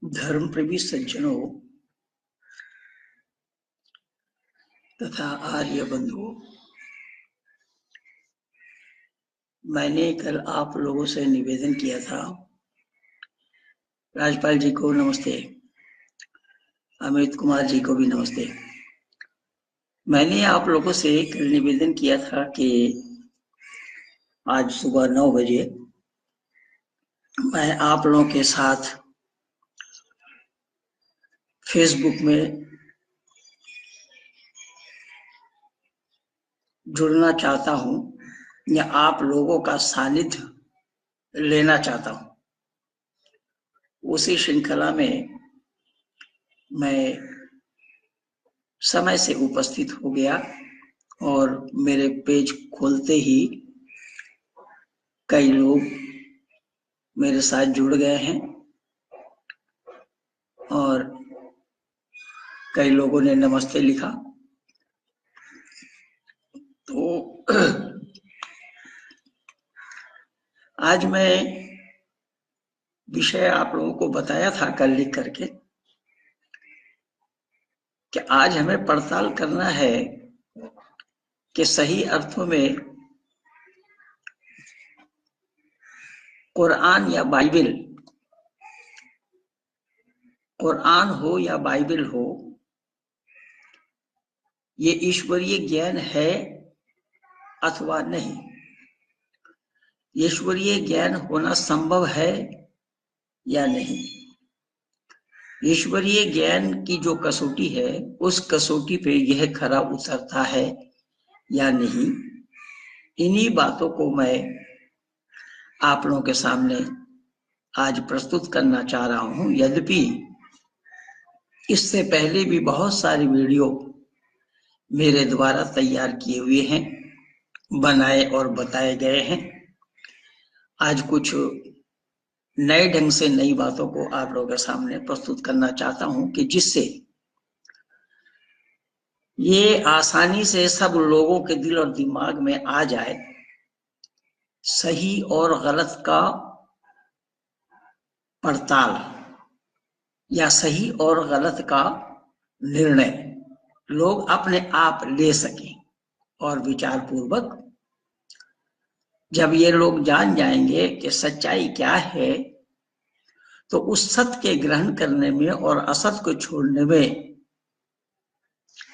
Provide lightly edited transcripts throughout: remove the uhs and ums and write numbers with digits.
धर्म प्रेमी सज्जनों तथा आर्य बंधुओं, मैंने कल आप लोगों से निवेदन किया था। राजपाल जी को नमस्ते, अमित कुमार जी को भी नमस्ते। मैंने आप लोगों से कल निवेदन किया था कि आज सुबह 9 बजे मैं आप लोगों के साथ फेसबुक में जुड़ना चाहता हूं या आप लोगों का सानिध्य लेना चाहता हूं। उसी श्रृंखला में मैं समय से उपस्थित हो गया और मेरे पेज खोलते ही कई लोग मेरे साथ जुड़ गए हैं और कई लोगों ने नमस्ते लिखा। तो आज मैं विषय आप लोगों को बताया था कल लिख करके कि आज हमें पड़ताल करना है कि सही अर्थों में कुरान या बाइबिल, कुरान हो या बाइबिल हो, ये ईश्वरीय ज्ञान है अथवा नहीं। ईश्वरीय ज्ञान होना संभव है या नहीं। ईश्वरीय ज्ञान की जो कसौटी है उस कसौटी पे यह खरा उतरता है या नहीं। इन्हीं बातों को मैं आप लोगों के सामने आज प्रस्तुत करना चाह रहा हूं। यद्यपि इससे पहले भी बहुत सारे वीडियो मेरे द्वारा तैयार किए हुए हैं, बनाए और बताए गए हैं। आज कुछ नए ढंग से नई बातों को आप लोगों के सामने प्रस्तुत करना चाहता हूं कि जिससे ये आसानी से सब लोगों के दिल और दिमाग में आ जाए। सही और गलत का पड़ताल या सही और गलत का निर्णय लोग अपने आप ले सकें और विचार पूर्वक जब ये लोग जान जाएंगे कि सच्चाई क्या है तो उस सत्य के ग्रहण करने में और असत को छोड़ने में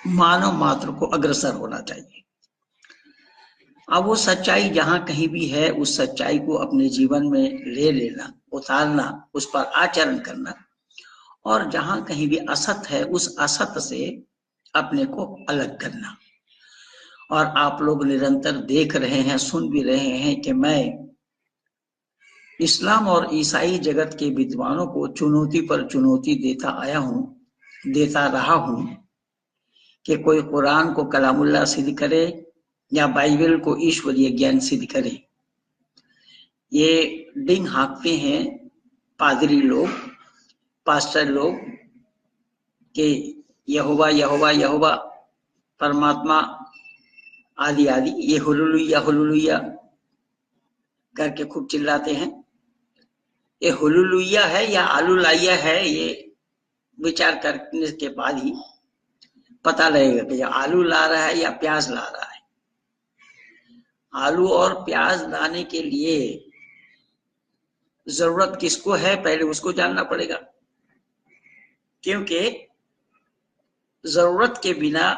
मानव मात्र को अग्रसर होना चाहिए। अब वो सच्चाई जहां कहीं भी है उस सच्चाई को अपने जीवन में ले लेना, उतारना, उस पर आचरण करना, और जहां कहीं भी असत है उस असत से अपने को अलग करना। और आप लोग निरंतर देख रहे हैं, सुन भी रहे हैं कि मैं इस्लाम और ईसाई जगत के विद्वानों को चुनौती पर चुनौती देता आया हूं, देता रहा हूं कि कोई कुरान को कलामुल्लाह सिद्ध करे या बाइबल को ईश्वरीय ज्ञान सिद्ध करे। ये डिंग हाँकते हैं पादरी लोग, पास्टर लोग कि यहोवा यहोवा यहोवा परमात्मा आदि आदि, ये हुलुलुया हुलुलुया करके खूब चिल्लाते हैं। ये हुलुलुया है या आलूलाइया है, ये विचार करने के बाद ही पता लगेगा कि आलू ला रहा है या प्याज ला रहा है। आलू और प्याज लाने के लिए जरूरत किसको है पहले उसको जानना पड़ेगा, क्योंकि जरूरत के बिना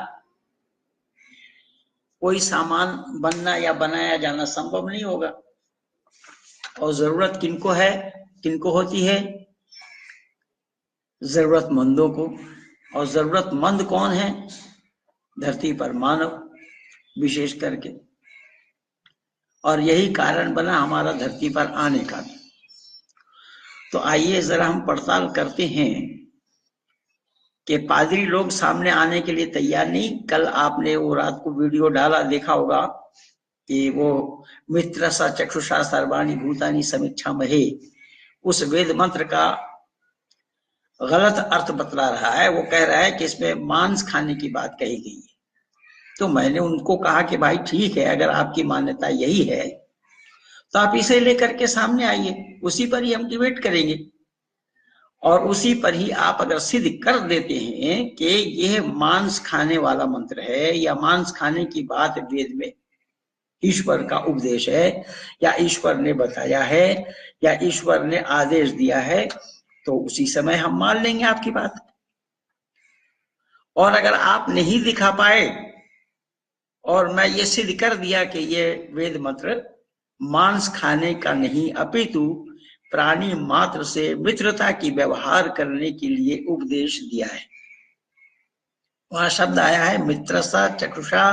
कोई सामान बनना या बनाया जाना संभव नहीं होगा। और जरूरत किनको है, किनको होती है? जरूरतमंदों को। और जरूरतमंद कौन है? धरती पर मानव विशेष करके। और यही कारण बना हमारा धरती पर आने का। तो आइए जरा हम पड़ताल करते हैं कि पादरी लोग सामने आने के लिए तैयार नहीं। कल आपने वो रात को वीडियो डाला, देखा होगा कि वो मित्रसा चक्षुषा सर्वाणि भूतानि समीक्षा महे, उस वेद मंत्र का गलत अर्थ बतला रहा है। वो कह रहा है कि इसमें मांस खाने की बात कही गई है। तो मैंने उनको कहा कि भाई ठीक है, अगर आपकी मान्यता यही है तो आप इसे लेकर के सामने आइए, उसी पर ही हम डिबेट करेंगे। और उसी पर ही आप अगर सिद्ध कर देते हैं कि यह मांस खाने वाला मंत्र है या मांस खाने की बात वेद में ईश्वर का उपदेश है या ईश्वर ने बताया है या ईश्वर ने आदेश दिया है, तो उसी समय हम मान लेंगे आपकी बात। और अगर आप नहीं दिखा पाए और मैं ये सिद्ध कर दिया कि ये वेद मंत्र मांस खाने का नहीं अपितु प्राणी मात्र से मित्रता की व्यवहार करने के लिए उपदेश दिया है। वहां शब्द आया है मित्रसा चक्षुषा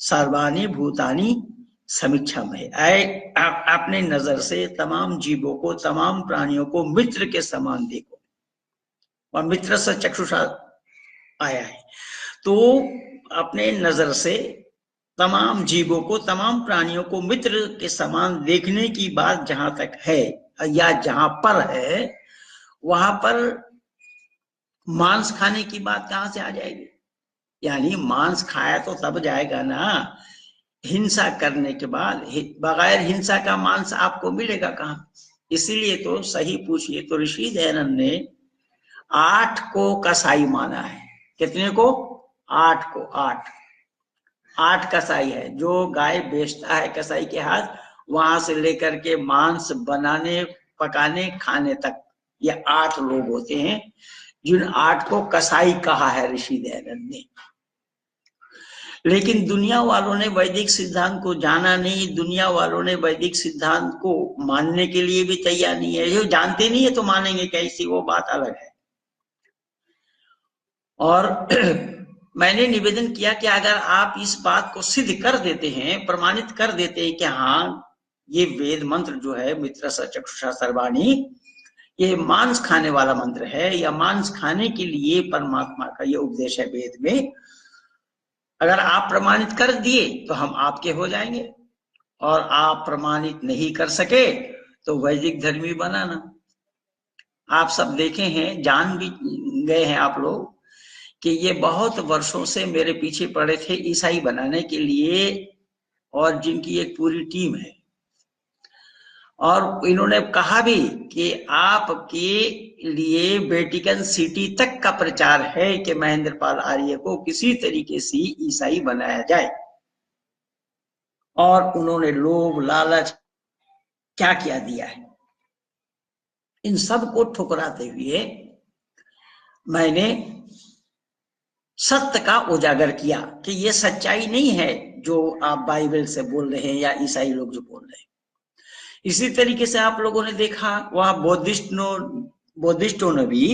सर्वाणी भूतानी समीक्षा में। अपने नजर से तमाम जीवों को, तमाम प्राणियों को मित्र के समान देखो। वह मित्र से चक्षुषा आया है, तो अपने नजर से तमाम जीवों को, तमाम प्राणियों को मित्र के समान देखने की बात जहां तक है या जहां पर है, वहां पर मांस खाने की बात कहां से आ जाएगी? यानी मांस खाया तो तब जाएगा ना हिंसा करने के बाद। बगैर हिंसा का मांस आपको मिलेगा कहां? इसीलिए तो सही पूछिए तो ऋषि दयानंद ने 8 को कसाई माना है। कितने को? 8 को। 8 कसाई है। जो गाय बेचता है कसाई के हाथ, वहां से लेकर के मांस बनाने, पकाने, खाने तक, ये 8 लोग होते हैं जिन 8 को कसाई कहा है ऋषि दयानंद ने। लेकिन दुनिया वालों ने वैदिक सिद्धांत को जाना नहीं, दुनिया वालों ने वैदिक सिद्धांत को मानने के लिए भी तैयार नहीं है। जो जानते नहीं है तो मानेंगे कैसी, वो बात अलग है। और मैंने निवेदन किया कि अगर आप इस बात को सिद्ध कर देते हैं, प्रमाणित कर देते हैं कि हाँ ये वेद मंत्र जो है मित्र चक्षुषा सर्वाणी, ये मांस खाने वाला मंत्र है या मांस खाने के लिए परमात्मा का ये उपदेश है वेद में, अगर आप प्रमाणित कर दिए तो हम आपके हो जाएंगे। और आप प्रमाणित नहीं कर सके तो वैदिक धर्मी बनाना। आप सब देखे हैं, जान भी गए हैं आप लोग कि ये बहुत वर्षों से मेरे पीछे पड़े थे ईसाई बनाने के लिए, और जिनकी एक पूरी टीम है। और इन्होंने कहा भी कि आपके लिए वेटिकन सिटी तक का प्रचार है कि महेंद्रपाल आर्य को किसी तरीके से ईसाई बनाया जाए। और उन्होंने लोभ लालच क्या क्या दिया है, इन सब को ठुकराते हुए मैंने सत्य का उजागर किया कि ये सच्चाई नहीं है जो आप बाइबल से बोल रहे हैं या ईसाई लोग जो बोल रहे हैं। इसी तरीके से आप लोगों ने देखा वहां बुद्धिस्टों ने भी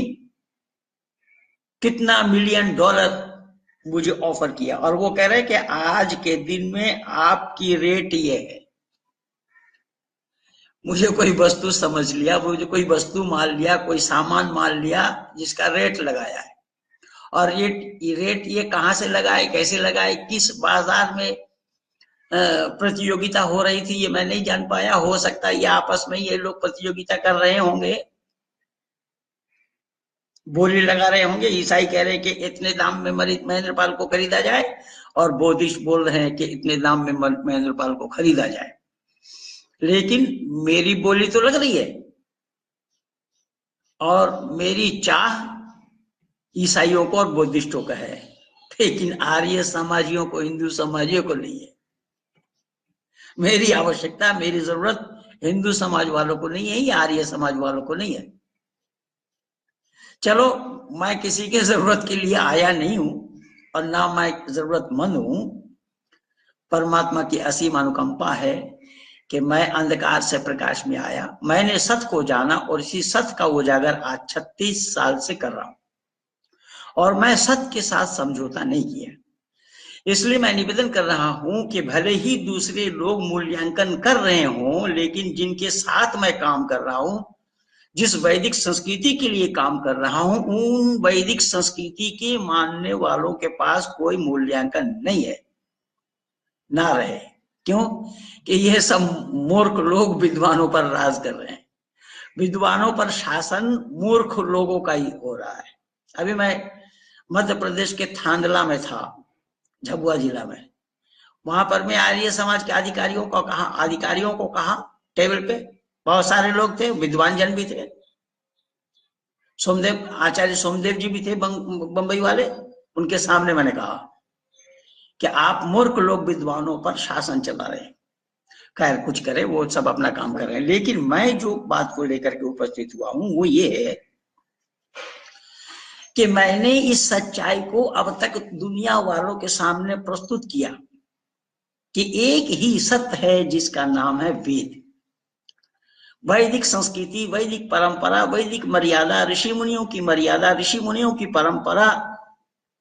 कितना $1 मिलियन मुझे ऑफर किया, और वो कह रहे हैं कि आज के दिन में आपकी रेट ये है। मुझे कोई वस्तु समझ लिया, मुझे कोई वस्तु मान लिया, कोई सामान मान लिया जिसका रेट लगाया है, और ये रेट ये कहां से लगाए, कैसे लगाए, किस बाजार में प्रतियोगिता हो रही थी, ये मैं नहीं जान पाया। हो सकता है ये आपस में ये लोग प्रतियोगिता कर रहे होंगे, बोली लगा रहे होंगे। ईसाई कह रहे हैं कि इतने दाम में महेंद्रपाल को खरीदा जाए, और बौद्धिस्ट बोल रहे हैं कि इतने दाम में महेंद्रपाल को खरीदा जाए। लेकिन मेरी बोली तो लग रही है, और मेरी चाह ईसाइयों को और बौद्धिस्टों का है, लेकिन आर्य समाजियों को, हिंदू समाजियों को नहीं है। मेरी आवश्यकता, मेरी जरूरत हिंदू समाज वालों को नहीं है या आर्य समाज वालों को नहीं है। चलो, मैं किसी के जरूरत के लिए आया नहीं हूं, और ना मैं जरूरतमंद हूं। परमात्मा की असीम अनुकंपा है कि मैं अंधकार से प्रकाश में आया। मैंने सत्य को जाना और इसी सत्य का उजागर आज 36 साल से कर रहा हूं, और मैं सत्य के साथ समझौता नहीं किया। इसलिए मैं निवेदन कर रहा हूं कि भले ही दूसरे लोग मूल्यांकन कर रहे हों, लेकिन जिनके साथ मैं काम कर रहा हूं, जिस वैदिक संस्कृति के लिए काम कर रहा हूं, उन वैदिक संस्कृति के मानने वालों के पास कोई मूल्यांकन नहीं है, ना रहे। क्यों? कि यह सब मूर्ख लोग विद्वानों पर राज कर रहे हैं। विद्वानों पर शासन मूर्ख लोगों का ही हो रहा है। अभी मैं मध्य प्रदेश के थांदला में था, झाबुआ जिला में। वहां पर मैं आर्य समाज के अधिकारियों को कहा टेबल पे, बहुत सारे लोग थे, विद्वान जन भी थे। सोमदेव, आचार्य सोमदेव जी भी थे बंबई वाले, उनके सामने मैंने कहा कि आप मूर्ख लोग विद्वानों पर शासन चला रहे हैं। खैर कुछ करे, वो सब अपना काम कर रहे हैं, लेकिन मैं जो बात को लेकर के उपस्थित हुआ हूं वो ये है कि मैंने इस सच्चाई को अब तक दुनिया वालों के सामने प्रस्तुत किया कि एक ही सत्य है जिसका नाम है वेद। वैदिक संस्कृति, वैदिक परंपरा, वैदिक मर्यादा, ऋषि मुनियों की मर्यादा, ऋषि मुनियों की परंपरा,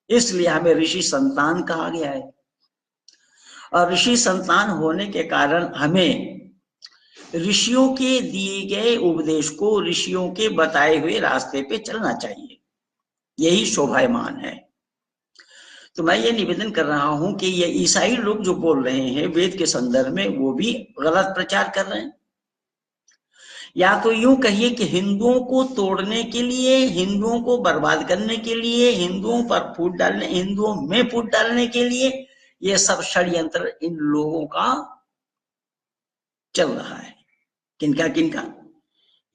इसलिए हमें ऋषि संतान कहा गया है। और ऋषि संतान होने के कारण हमें ऋषियों के दिए गए उपदेश को, ऋषियों के बताए हुए रास्ते पे चलना चाहिए, यही शोभायमान है। तो मैं ये निवेदन कर रहा हूं कि ये ईसाई लोग जो बोल रहे हैं वेद के संदर्भ में, वो भी गलत प्रचार कर रहे हैं। या तो यूं कहिए कि हिंदुओं को तोड़ने के लिए, हिंदुओं को बर्बाद करने के लिए, हिंदुओं पर फूट डालने, हिंदुओं में फूट डालने के लिए ये सब षड्यंत्र इन लोगों का चल रहा है। किनका किनका?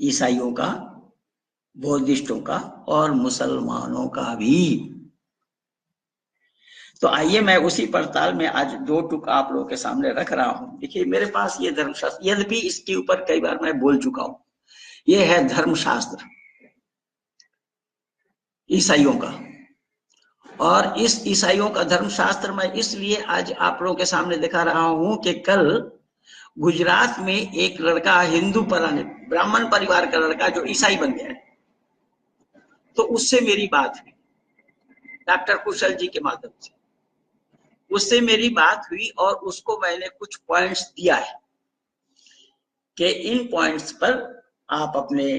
ईसाइयों का, बौद्धिस्टों का और मुसलमानों का भी। तो आइए मैं उसी पड़ताल में आज दो टुक आप लोगों के सामने रख रहा हूं। देखिए मेरे पास ये धर्मशास्त्र, यद्यपि इसके ऊपर कई बार मैं बोल चुका हूं, ये है धर्मशास्त्र ईसाइयों का। और इस ईसाइयों का धर्मशास्त्र मैं इसलिए आज आप लोगों के सामने दिखा रहा हूं कि कल गुजरात में एक लड़का, हिंदू ब्राह्मण परिवार का लड़का जो ईसाई बन गया है, तो उससे मेरी बात हुई डॉक्टर कुशल जी के माध्यम से। उससे मेरी बात हुई और उसको मैंने कुछ पॉइंट्स दिया है कि इन पॉइंट्स पर आप अपने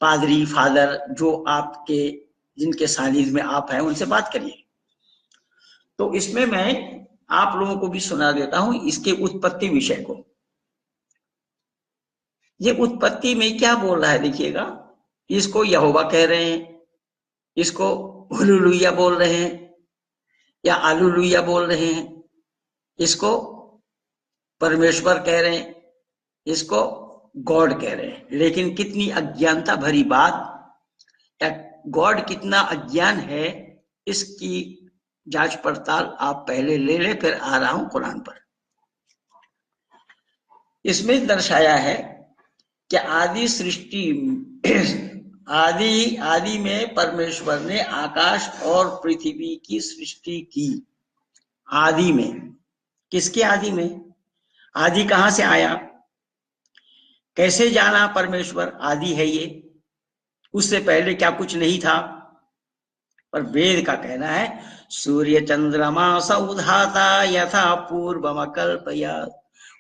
पादरी, फादर, जो आपके जिनके सानिध्य में आप हैं, उनसे बात करिए। तो इसमें मैं आप लोगों को भी सुना देता हूं इसके उत्पत्ति विषय को। ये उत्पत्ति में क्या बोल रहा है देखिएगा। इसको यहोवा कह रहे हैं, इसको हुलुलुया बोल रहे हैं या आलूलुया बोल रहे हैं, इसको परमेश्वर कह रहे हैं, इसको गॉड कह रहे हैं। लेकिन कितनी अज्ञानता भरी बात, या गॉड कितना अज्ञान है, इसकी जांच पड़ताल आप पहले ले ले, फिर आ रहा हूं कुरान पर। इसमें दर्शाया है कि आदि सृष्टि आदि में परमेश्वर ने आकाश और पृथ्वी की सृष्टि की। आदि में, किसके आदि में? आदि कहां से आया, कैसे जाना परमेश्वर आदि है ये? उससे पहले क्या कुछ नहीं था? पर वेद का कहना है सूर्य चंद्रमा सौधाता यथा पूर्वम कल्पया,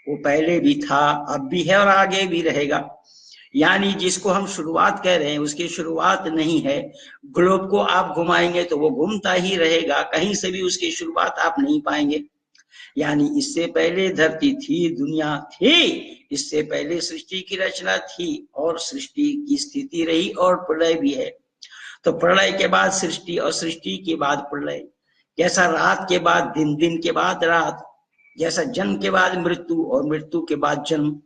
वो पहले भी था, अब भी है और आगे भी रहेगा। यानी जिसको हम शुरुआत कह रहे हैं उसकी शुरुआत नहीं है। ग्लोब को आप घुमाएंगे तो वो घूमता ही रहेगा, कहीं से भी उसकी शुरुआत आप नहीं पाएंगे। यानी इससे पहले धरती थी, दुनिया थी, इससे पहले सृष्टि की रचना थी और सृष्टि की स्थिति रही और प्रलय भी है। तो प्रलय के बाद सृष्टि और सृष्टि के बाद प्रलय। जैसा रात के बाद दिन, दिन के बाद रात, जैसा जन्म के बाद मृत्यु और मृत्यु के बाद जन्म।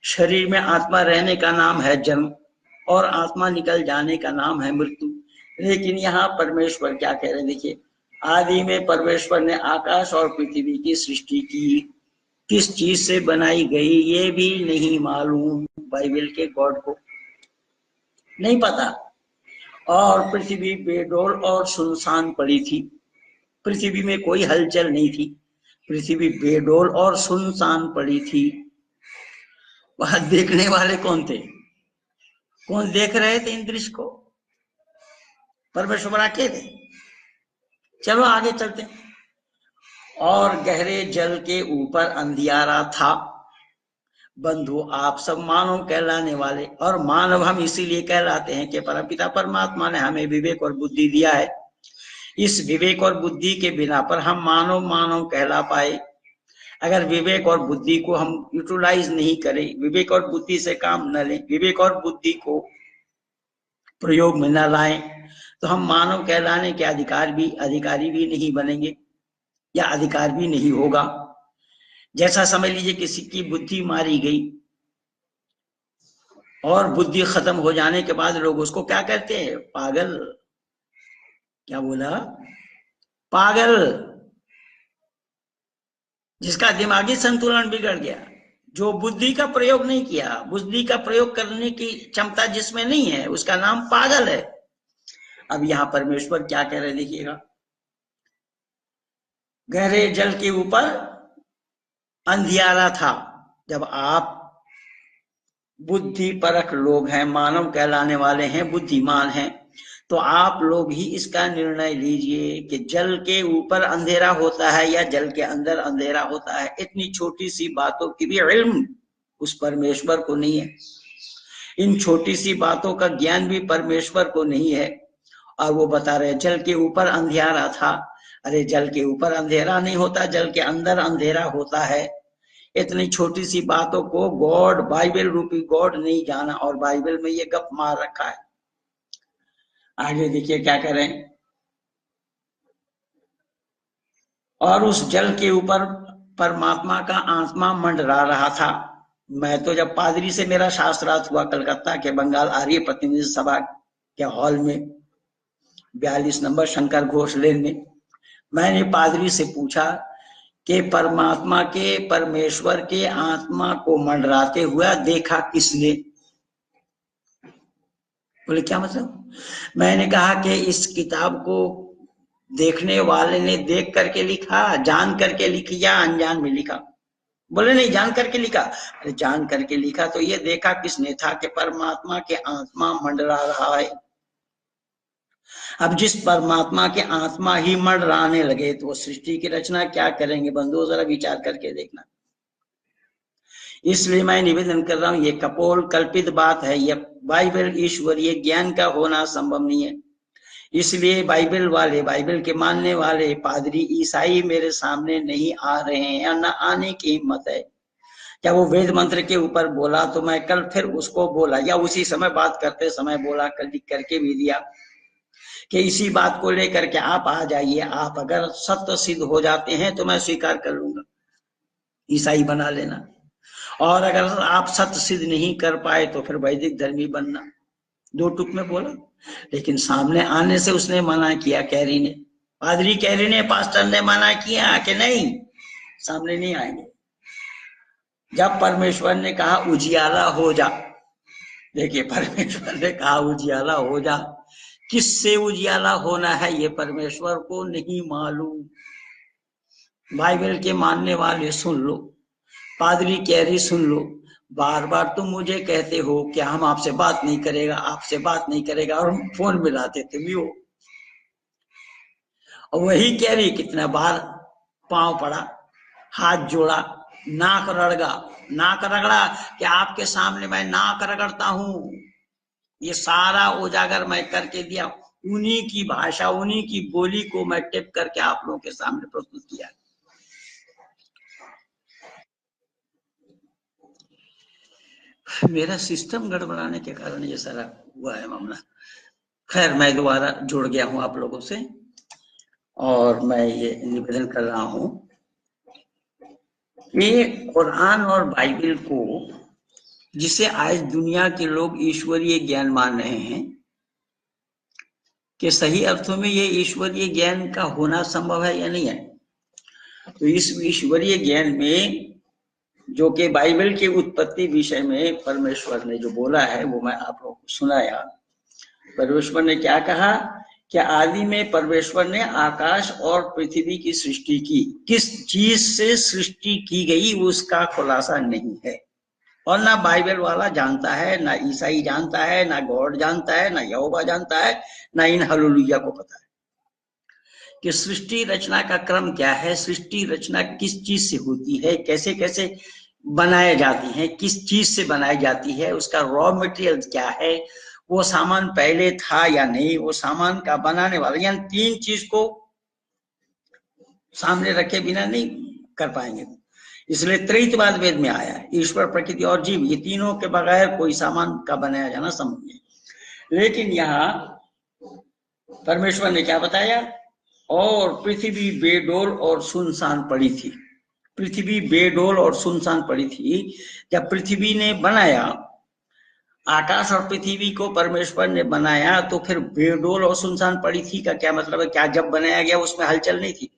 शरीर में आत्मा रहने का नाम है जन्म और आत्मा निकल जाने का नाम है मृत्यु। लेकिन यहाँ परमेश्वर क्या कह रहे हैं देखिए, आदि में परमेश्वर ने आकाश और पृथ्वी की सृष्टि की। किस चीज से बनाई गई ये भी नहीं मालूम, बाइबल के गॉड को नहीं पता। और पृथ्वी बेडौल और सुनसान पड़ी थी, पृथ्वी में कोई हलचल नहीं थी, पृथ्वी बेडौल और सुनसान पड़ी थी। वहां देखने वाले कौन थे? कौन देख रहे थे इन दृश्य को? परमेश्वर अकेले। चलो आगे चलते। और गहरे जल के ऊपर अंधियारा था। बंधु आप सब मानव कहलाने वाले, और मानव हम इसीलिए कहलाते हैं कि परमपिता परमात्मा ने हमें विवेक और बुद्धि दिया है। इस विवेक और बुद्धि के बिना पर हम मानव मानव कहला पाए। अगर विवेक और बुद्धि को हम यूटिलाइज नहीं करें, विवेक और बुद्धि से काम न लें, विवेक और बुद्धि को प्रयोग में न लाएं, तो हम मानव कहलाने के अधिकारी भी नहीं बनेंगे या अधिकार भी नहीं होगा। जैसा समझ लीजिए किसी की बुद्धि मारी गई, और बुद्धि खत्म हो जाने के बाद लोग उसको क्या कहते हैं? पागल। क्या बोला? पागल। जिसका दिमागी संतुलन बिगड़ गया, जो बुद्धि का प्रयोग नहीं किया, बुद्धि का प्रयोग करने की क्षमता जिसमें नहीं है, उसका नाम पागल है। अब यहां परमेश्वर क्या कह रहे देखिएगा, गहरे जल के ऊपर अंधियारा था। जब आप बुद्धि परख लोग हैं, मानव कहलाने वाले हैं, बुद्धिमान हैं, तो आप लोग ही इसका निर्णय लीजिए कि जल के ऊपर अंधेरा होता है या जल के अंदर अंधेरा होता है। इतनी छोटी सी बातों की भी इल्म उस परमेश्वर को नहीं है, इन छोटी सी बातों का ज्ञान भी परमेश्वर को नहीं है। और वो बता रहे जल के ऊपर अंधेरा था। अरे जल के ऊपर अंधेरा नहीं होता, जल के अंदर अंधेरा होता है। इतनी छोटी सी बातों को गॉड, बाइबल रूपी गॉड नहीं जाना, और बाइबल में ये गप मार रखा है। आगे देखिए क्या करें। और उस जल के ऊपर परमात्मा का आत्मा मंडरा रहा था। मैं तो जब पादरी से मेरा शास्त्रार्थ हुआ कलकत्ता के बंगाल आर्य प्रतिनिधि सभा के हॉल में 42 नंबर शंकर घोष लेन में, मैंने पादरी से पूछा कि परमात्मा के, परमेश्वर के आत्मा को मंडराते हुआ देखा किसने? बोले क्या मतलब? मैंने कहा कि इस किताब को देखने वाले ने देख करके लिखा, जान करके लिखी या अनजान में लिखा? बोले नहीं, जान करके लिखा। अरे जान करके लिखा तो ये देखा किसने था कि परमात्मा के आत्मा मंडरा रहा है। अब जिस परमात्मा के आत्मा ही मंडराने लगे तो वो सृष्टि की रचना क्या करेंगे? बंधुओं जरा विचार करके देखना। इसलिए मैं निवेदन कर रहा हूं, ये कपोल कल्पित बात है, ये बाइबल ईश्वरीय ज्ञान का होना संभव नहीं है। इसलिए बाइबल वाले, बाइबल के मानने वाले पादरी ईसाई मेरे सामने नहीं आ रहे हैं या न आने की हिम्मत है। क्या वो वेद मंत्र के ऊपर बोला तो मैं कल फिर उसको बोला, या उसी समय बात करते समय बोला, कल लिख करके भी दिया कि इसी बात को लेकर के आप आ जाइए। आप अगर सत्य सिद्ध हो जाते हैं तो मैं स्वीकार कर लूंगा, ईसाई बना लेना। और अगर आप सत्य सिद्ध नहीं कर पाए तो फिर वैदिक धर्मी बनना। दो टुक में बोला, लेकिन सामने आने से उसने मना किया। कैरी ने, पादरी कैरी ने, पास्टर ने मना किया कि नहीं, सामने नहीं आएंगे। जब परमेश्वर ने कहा उजियाला हो जा, देखिए परमेश्वर ने कहा उजियाला हो जा, किससे उजियाला होना है ये परमेश्वर को नहीं मालूम। बाइबल के मानने वाले सुन लो, पादरी कैरी सुन लो। बार बार तुम मुझे कहते हो कि हम आपसे बात नहीं करेगा, आपसे बात नहीं करेगा, और हम फोन मिलाते थे भी हो। और वही कैरी कितना बार पांव पड़ा, हाथ जोड़ा, नाक रगड़ा, नाक रगड़ा कि आपके सामने मैं नाक रगड़ता हूं। ये सारा उजागर मैं करके दिया, उन्हीं की भाषा, उन्हीं की बोली को मैं टिप करके आप लोगों के सामने प्रस्तुत किया। मेरा सिस्टम गड़बड़ाने के कारण ये सारा हुआ है मामला। खैर मैं दोबारा जुड़ गया हूं आप लोगों से, और मैं ये निवेदन कर रहा हूं कि कुरान और बाइबल को, जिसे आज दुनिया के लोग ईश्वरीय ज्ञान मान रहे हैं, कि सही अर्थों में ये ईश्वरीय ज्ञान का होना संभव है या नहीं है। तो इस ईश्वरीय ज्ञान में जो कि बाइबल की उत्पत्ति विषय में परमेश्वर ने जो बोला है वो मैं आप लोगों को सुनाया। परमेश्वर ने क्या कहा कि आदि में परमेश्वर ने आकाश और पृथ्वी की सृष्टि की। किस चीज से सृष्टि की गई उसका खुलासा नहीं है, और ना बाइबल वाला जानता है, ना ईसाई जानता है, ना गॉड जानता है, ना यहोवा जानता है, ना इन हालेलुया को पता है कि सृष्टि रचना का क्रम क्या है, सृष्टि रचना किस चीज से होती है, कैसे कैसे बनाए जाती है, किस चीज से बनाई जाती है, उसका रॉ मटेरियल क्या है, वो सामान पहले था या नहीं, वो सामान का बनाने वाला, यानी तीन चीज को सामने रखे बिना नहीं कर पाएंगे। इसलिए त्रैतवाद वेद में आया है, ईश्वर, प्रकृति और जीव, ये तीनों के बगैर कोई सामान का बनाया जाना संभव नहीं। लेकिन यहाँ परमेश्वर ने क्या बताया, और पृथ्वी बेडोल और सुनसान पड़ी थी। पृथ्वी बेडोल और सुनसान पड़ी थी। जब पृथ्वी ने बनाया, आकाश और पृथ्वी को परमेश्वर ने बनाया, तो फिर बेडोल और सुनसान पड़ी थी का क्या मतलब है? क्या जब बनाया गया उसमें हलचल नहीं थी,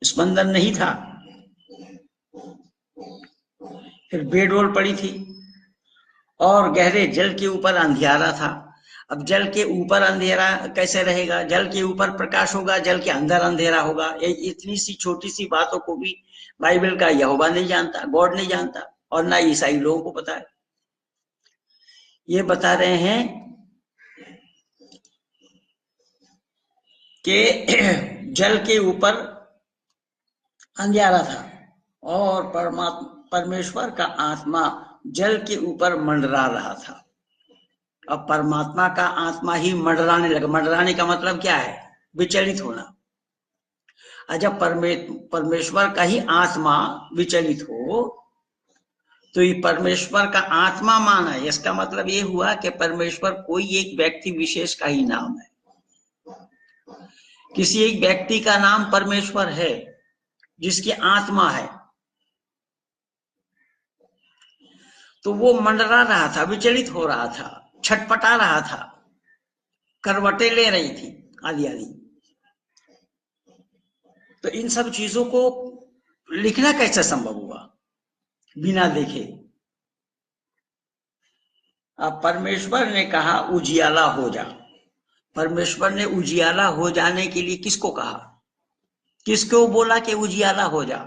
स्पंदन नहीं था, फिर बेडोल पड़ी थी। और गहरे जल के ऊपर अंधियारा था। अब जल के ऊपर अंधेरा कैसे रहेगा? जल के ऊपर प्रकाश होगा, जल के अंदर अंधेरा होगा। इतनी सी छोटी सी बातों को भी बाइबल का यहोवा नहीं जानता, गॉड नहीं जानता, और ना ईसाई लोगों को पता है। ये बता रहे हैं कि जल के ऊपर अंधियारा था और परमेश्वर का आत्मा जल के ऊपर मंडरा रहा था। अब परमात्मा का आत्मा ही मंडराने लगा। मंडराने का मतलब क्या है? विचलित होना। जब परमेश्वर का ही आत्मा विचलित हो तो ये परमेश्वर का आत्मा माना, इसका मतलब ये हुआ कि परमेश्वर कोई एक व्यक्ति विशेष का ही नाम है। किसी एक व्यक्ति का नाम परमेश्वर है जिसकी आत्मा है। तो वो मंडरा रहा था, विचलित हो रहा था, छटपटा रहा था, करवटें ले रही थी आदि आदि। तो इन सब चीजों को लिखना कैसे संभव हुआ बिना देखे? अब परमेश्वर ने कहा उजियाला हो जा। परमेश्वर ने उजियाला हो जाने के लिए किसको कहा? किसको बोला कि उजियाला हो जा?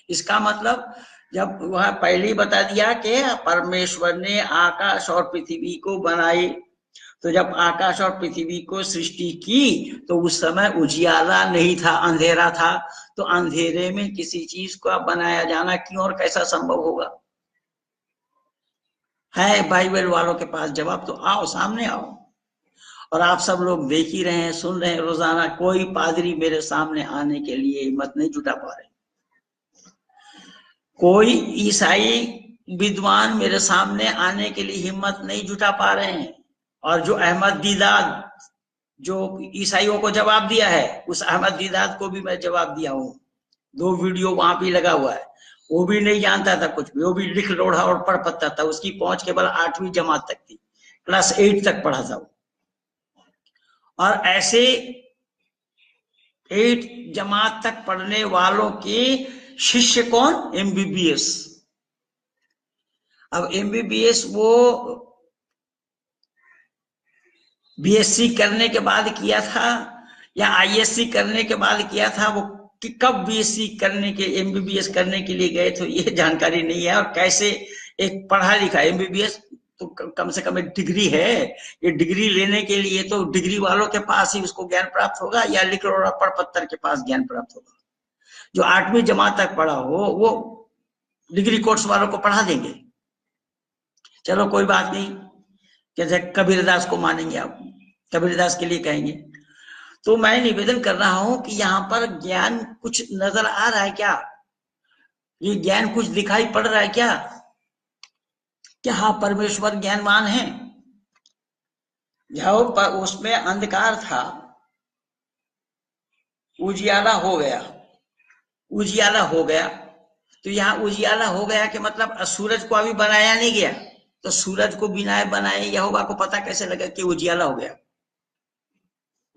इसका मतलब जब वह पहले ही बता दिया कि परमेश्वर ने आकाश और पृथ्वी को बनाई, तो जब आकाश और पृथ्वी को सृष्टि की तो उस समय उजियाला नहीं था, अंधेरा था। तो अंधेरे में किसी चीज का बनाया जाना क्यों और कैसा संभव होगा? है बाइबल वालों के पास जवाब? तो आओ, सामने आओ। और आप सब लोग देख ही रहे हैं, सुन रहे हैं रोजाना। कोई पादरी मेरे सामने आने के लिए हिम्मत नहीं जुटा पा रहे। कोई ईसाई विद्वान मेरे सामने आने के लिए हिम्मत नहीं जुटा पा रहे हैं। और जो अहमद दीदाद जो ईसाइयों को जवाब दिया है, उस अहमद दीदाद को भी मैं जवाब दिया हूं। 2 वीडियो वहां भी लगा हुआ है। वो भी नहीं जानता था कुछ भी, वो भी लिख लोढ़ा और पढ़ पता था। उसकी पहुंच केवल 8वीं जमात तक थी, क्लास 8 तक पढ़ा था वो। और ऐसे 8 जमात तक पढ़ने वालों के शिष्य कौन? एमबीबीएस। अब एमबीबीएस वो बीएससी करने के बाद किया था या आईएससी करने के बाद किया था? वो कि कब बीएससी करने के, एमबीबीएस करने के लिए गए, तो ये जानकारी नहीं है। और कैसे एक पढ़ा लिखा एमबीबीएस तो कम से कम एक डिग्री है। ये डिग्री लेने के लिए तो डिग्री वालों के पास ही उसको ज्ञान प्राप्त होगा या लिख लोड़ा पढ़ पत्थर के पास ज्ञान प्राप्त होगा? जो 8वीं जमात तक पढ़ा हो वो डिग्री कोर्स वालों को पढ़ा देंगे। चलो कोई बात नहीं, जैसे कबीरदास को मानेंगे आप, कबीरदास के लिए कहेंगे। तो मैं निवेदन कर रहा हूं कि यहाँ पर ज्ञान कुछ नजर आ रहा है क्या? ये ज्ञान कुछ दिखाई पड़ रहा है क्या? क्या हाँ परमेश्वर ज्ञानवान है? जब उसमें अंधकार था, उजियाला हो गया, उजियाला हो गया। तो यहाँ उजियाला हो गया कि मतलब सूरज को अभी बनाया नहीं गया। तो सूरज को बिना बनाए यहोवा को पता कैसे लगा कि उजियाला हो गया?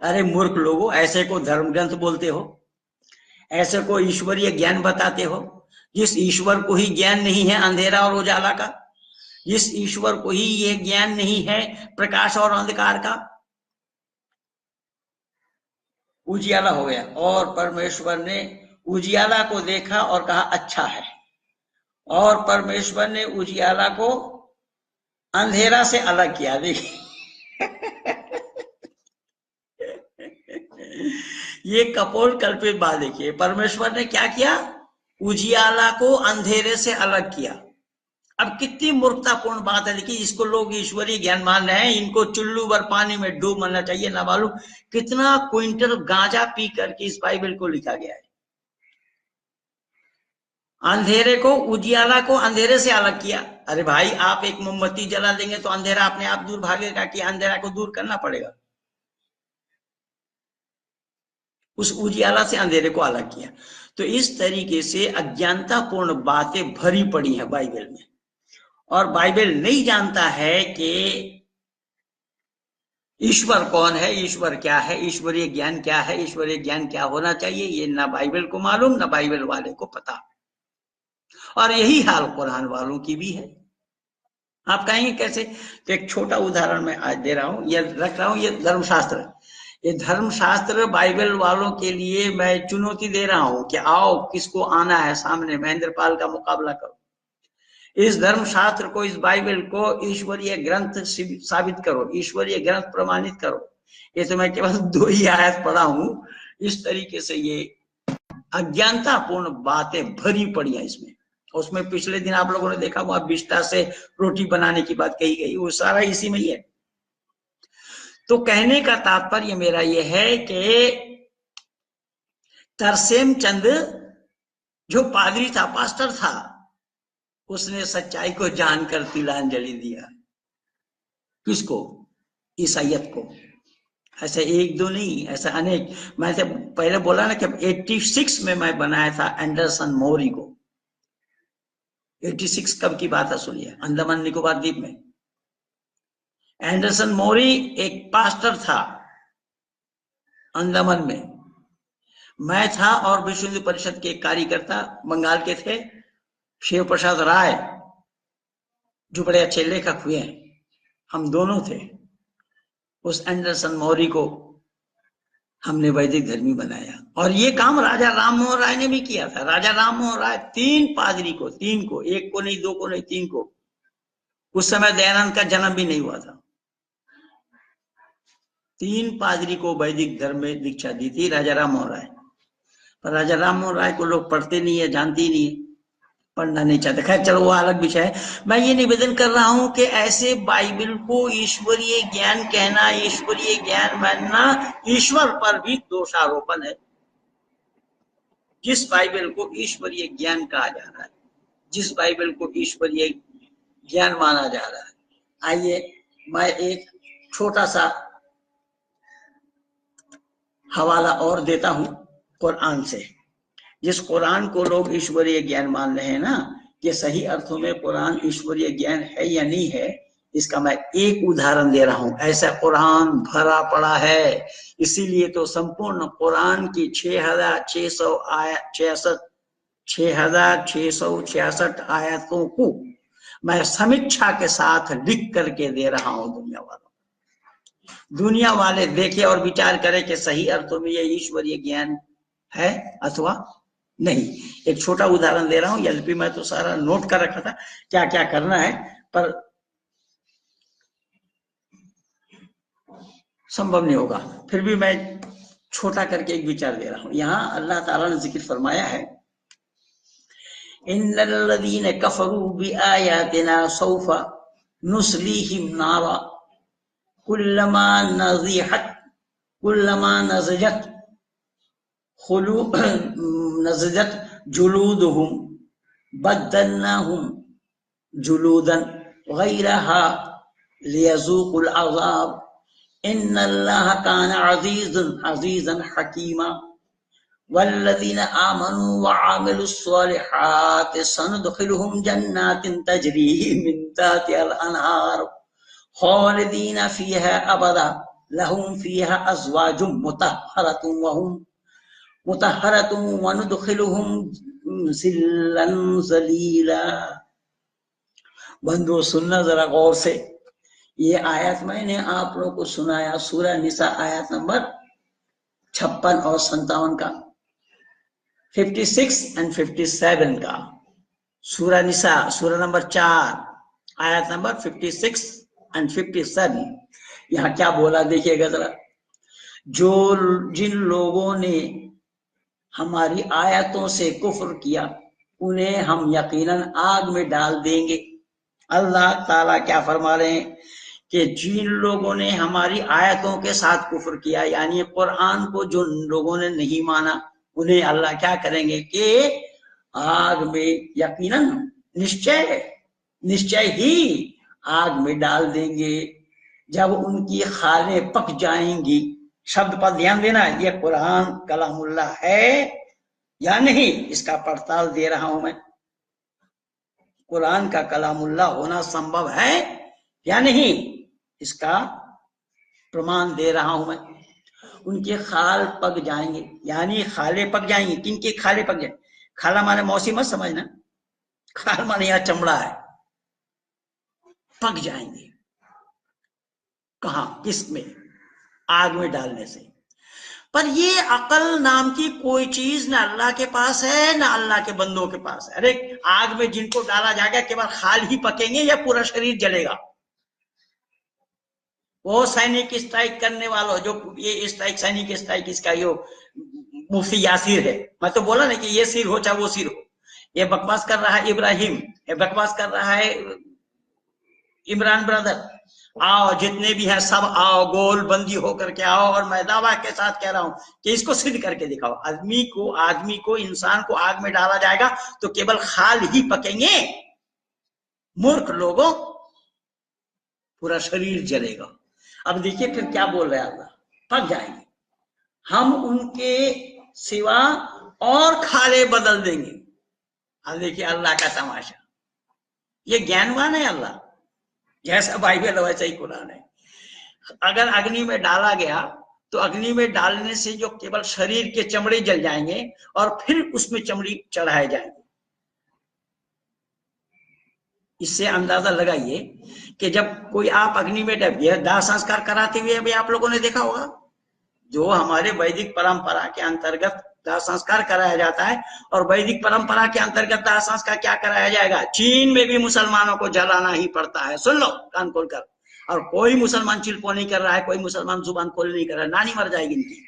अरे मूर्ख लोगों, ऐसे को धर्म ग्रंथ बोलते हो, ऐसे को ईश्वरीय ज्ञान बताते हो, जिस ईश्वर को ही ज्ञान नहीं है अंधेरा और उजाला का, जिस ईश्वर को ही ये ज्ञान नहीं है प्रकाश और अंधकार का। उजियाला हो गया और परमेश्वर ने उजियाला को देखा और कहा अच्छा है। और परमेश्वर ने उजियाला को अंधेरा से अलग किया। देखिए ये कपोल कल्पित बात। देखिए परमेश्वर ने क्या किया? उजियाला को अंधेरे से अलग किया। अब कितनी मूर्खतापूर्ण बात है। देखिए इसको लोग ईश्वरीय ज्ञान मान रहे हैं, इनको चुल्लू भर पानी में डूब मरना चाहिए। ना मालूम कितना क्विंटल गांजा पी करके इस बाइबल को लिखा गया है। अंधेरे को, उजियाला को अंधेरे से अलग किया। अरे भाई, आप एक मोमबत्ती जला देंगे तो अंधेरा अपने आप दूर भागेगा कि अंधेरा को दूर करना पड़ेगा? उस उजियाला से अंधेरे को अलग किया। तो इस तरीके से अज्ञानतापूर्ण बातें भरी पड़ी है बाइबल में। और बाइबल नहीं जानता है कि ईश्वर कौन है, ईश्वर क्या है, ईश्वरीय ज्ञान क्या है, ईश्वरीय ज्ञान क्या होना चाहिए, ये ना बाइबल को मालूम ना बाइबल वाले को पता। और यही हाल कुरान वालों की भी है। आप कहेंगे कैसे? तो एक छोटा उदाहरण मैं आज दे रहा हूं, ये रख रहा हूं, ये धर्मशास्त्र, ये धर्मशास्त्र बाइबल वालों के लिए मैं चुनौती दे रहा हूं कि आओ किसको आना है सामने, महेंद्रपाल का मुकाबला करो। इस धर्मशास्त्र को, इस बाइबल को ईश्वरीय ग्रंथ साबित करो, ईश्वरीय ग्रंथ प्रमाणित करो। ये तो मैं केवल 2 ही आयत पढ़ा हूं। इस तरीके से ये अज्ञानतापूर्ण बातें भरी पड़ी हैं इसमें। उसमें पिछले दिन आप लोगों ने देखा वहां बिस्टा से रोटी बनाने की बात कही गई, वो सारा इसी में ही है। तो कहने का तात्पर्य मेरा यह है कि तरसेम चंद जो पादरी था, पास्टर था, उसने सच्चाई को जानकर तिलांजलि दिया। किसको? ईसाइयत को। ऐसा एक दो नहीं, ऐसा अनेक। मैं तो पहले बोला ना कि 86 में मैं बनाया था एंडरसन मोरी को। 86 कब की बात है सुनिए, अंडमान निकोबार द्वीप में। एंडरसन मोरी एक पास्टर था अंडमान में। मैं था और विश्व हिंदू परिषद के कार्यकर्ता बंगाल के थे, शिव प्रसाद राय जो बड़े अच्छे लेखक हुए हैं, हम दोनों थे। उस एंडरसन मौर्य को हमने वैदिक धर्मी बनाया। और ये काम राजा राम मोहन राय ने भी किया था। राजा राम मोहन राय 3 पादरी को, 3 को, 1 को नहीं, 2 को नहीं, 3 को, उस समय दयानंद का जन्म भी नहीं हुआ था, 3 पादरी को वैदिक धर्म में दीक्षा दी थी राजा राम मोहन राय। पर राजा राम मोहन राय को लोग पढ़ते नहीं है, जानते ही नहीं है, पढ़ना नहीं चाहते। खैर चलो वो अलग विषय है। मैं ये निवेदन कर रहा हूं कि ऐसे बाइबल को ईश्वरीय ज्ञान कहना, ईश्वरीय ज्ञान मानना, ईश्वर पर भी दोषारोपण है। जिस बाइबल को ईश्वरीय ज्ञान कहा जा रहा है, जिस बाइबल को ईश्वरीय ज्ञान माना जा रहा है, आइए मैं एक छोटा सा हवाला और देता हूं कुरान से। जिस कुरान को लोग ईश्वरीय ज्ञान मान रहे हैं ना, कि सही अर्थों में कुरान ईश्वरीय ज्ञान है या नहीं है, इसका मैं एक उदाहरण दे रहा हूं। ऐसा कुरान भरा पड़ा है, इसीलिए तो संपूर्ण कुरान की 6,666 आयतों को मैं समीक्षा के साथ लिख करके दे रहा हूं दुनिया वालों। दुनिया वाले देखे और विचार करें कि सही अर्थों में यह ईश्वरीय ज्ञान है अथवा नहीं। एक छोटा उदाहरण दे रहा हूं। एलपी में तो सारा नोट कर रखा था क्या क्या करना है, पर संभव नहीं होगा। फिर भी मैं छोटा करके एक विचार दे रहा हूं। यहां अल्लाह ताला ने जिक्र फरमाया है, इन्नल्लज़ीना कफरू बिआयातिना सौफा नुस्लीहिम नारा कुल्लमा नज़जत जुलूदुहुम बद्दलनाहुम जुलूदन गैरहा लियज़ूकुल अज़ाब इन्नल्लाहा काना अज़ीज़न हकीमा वल्लज़ीना आमनू व आमिलुस स्वालिहाति सनुदखिलुहुम जन्नातिन तजरी मिन तहतिहल अनहार खालिदीना फीहा अबदा लहुम फीहा अज़वाजुम मुतहहरतुम व नुदखिलुहुम ज़िल्लन ज़लीला। बंदो सुनना जरा गौर से। ये आयत मैंने आप लोगों को सुनाया सूरह निसा आयत नंबर 56 और 57 का, 56 एंड 57 का। सूरह निसा सूरह नंबर 4 आयत नंबर 56 एंड 57। यहाँ क्या बोला देखिएगा जरा। जिन लोगों ने हमारी आयतों से कुफ्र किया उन्हें हम यकीनन आग में डाल देंगे। अल्लाह ताला क्या फरमा रहे हैं कि जिन लोगों ने हमारी आयतों के साथ कुफ्र किया, यानी कुरान को जो लोगों ने नहीं माना, उन्हें अल्लाह क्या करेंगे कि आग में, यकीनन, निश्चय ही आग में डाल देंगे जब उनकी खालें पक जाएंगी। शब्द पर ध्यान देना, ये कुरान कलामुल्लाह है या नहीं, इसका पड़ताल दे रहा हूं मैं। कुरान का कलामुल्लाह होना संभव है या नहीं, इसका प्रमाण दे रहा हूं मैं। उनके खाल पक जाएंगे, यानी खाले पक जाएंगे। किनके खाले पक जाएंगे? खाला माने मौसी मत समझना, खाल माने यहां चमड़ा है। पक जाएंगे कहां, किसमें? आग में डालने से। पर ये अकल नाम की कोई चीज ना अल्लाह के पास है ना अल्लाह के बंदों के पास है। अरे आग में जिनको डाला जाएगा केवल खाल ही पकेंगे या पूरा शरीर जलेगा? वो सैनिक स्ट्राइक करने वालों, जो ये स्ट्राइक सैनिक स्ट्राइक इसका यो मुफ्ती यासिर है, मैं तो बोला ना कि ये सिर हो चाहे वो सिर हो। ये बकवास कर रहा है इब्राहिम, ये बकवास कर रहा है इमरान ब्रदर। आओ जितने भी हैं सब आओ, गोल बंदी होकर के आओ, और मैं दावा के साथ कह रहा हूं कि इसको सिद्ध करके दिखाओ। आदमी को इंसान को आग में डाला जाएगा तो केवल खाल ही पकेंगे? मूर्ख लोगों, पूरा शरीर जलेगा। अब देखिए फिर क्या बोल रहे हैं अल्लाह, पक जाएंगे, हम उनके सिवा और खाले बदल देंगे। अब देखिए अल्लाह का तमाशा, ये ज्ञानवान है अल्लाह, जैसा बाइबल है वैसा ही कुरान है। अगर अग्नि में डाला गया तो अग्नि में डालने से जो केवल शरीर के चमड़े जल जाएंगे और फिर उसमें चमड़ी चढ़ाए जाएंगे। इससे अंदाजा लगाइए कि जब कोई आप अग्नि में दाह संस्कार कराते हुए अभी आप लोगों ने देखा होगा, जो हमारे वैदिक परंपरा के अंतर्गत दाह संस्कार कराया जाता है। और वैदिक परंपरा के अंतर्गत दाह संस्कार क्या कराया जाएगा? चीन में भी मुसलमानों को जलाना ही पड़ता है। सुन लो कान खोलकर। और कोई मुसलमान चिल्पो नहीं कर रहा है, कोई मुसलमान जुबान खोल नहीं कर रहा है, नानी मर जाएगी इनकी।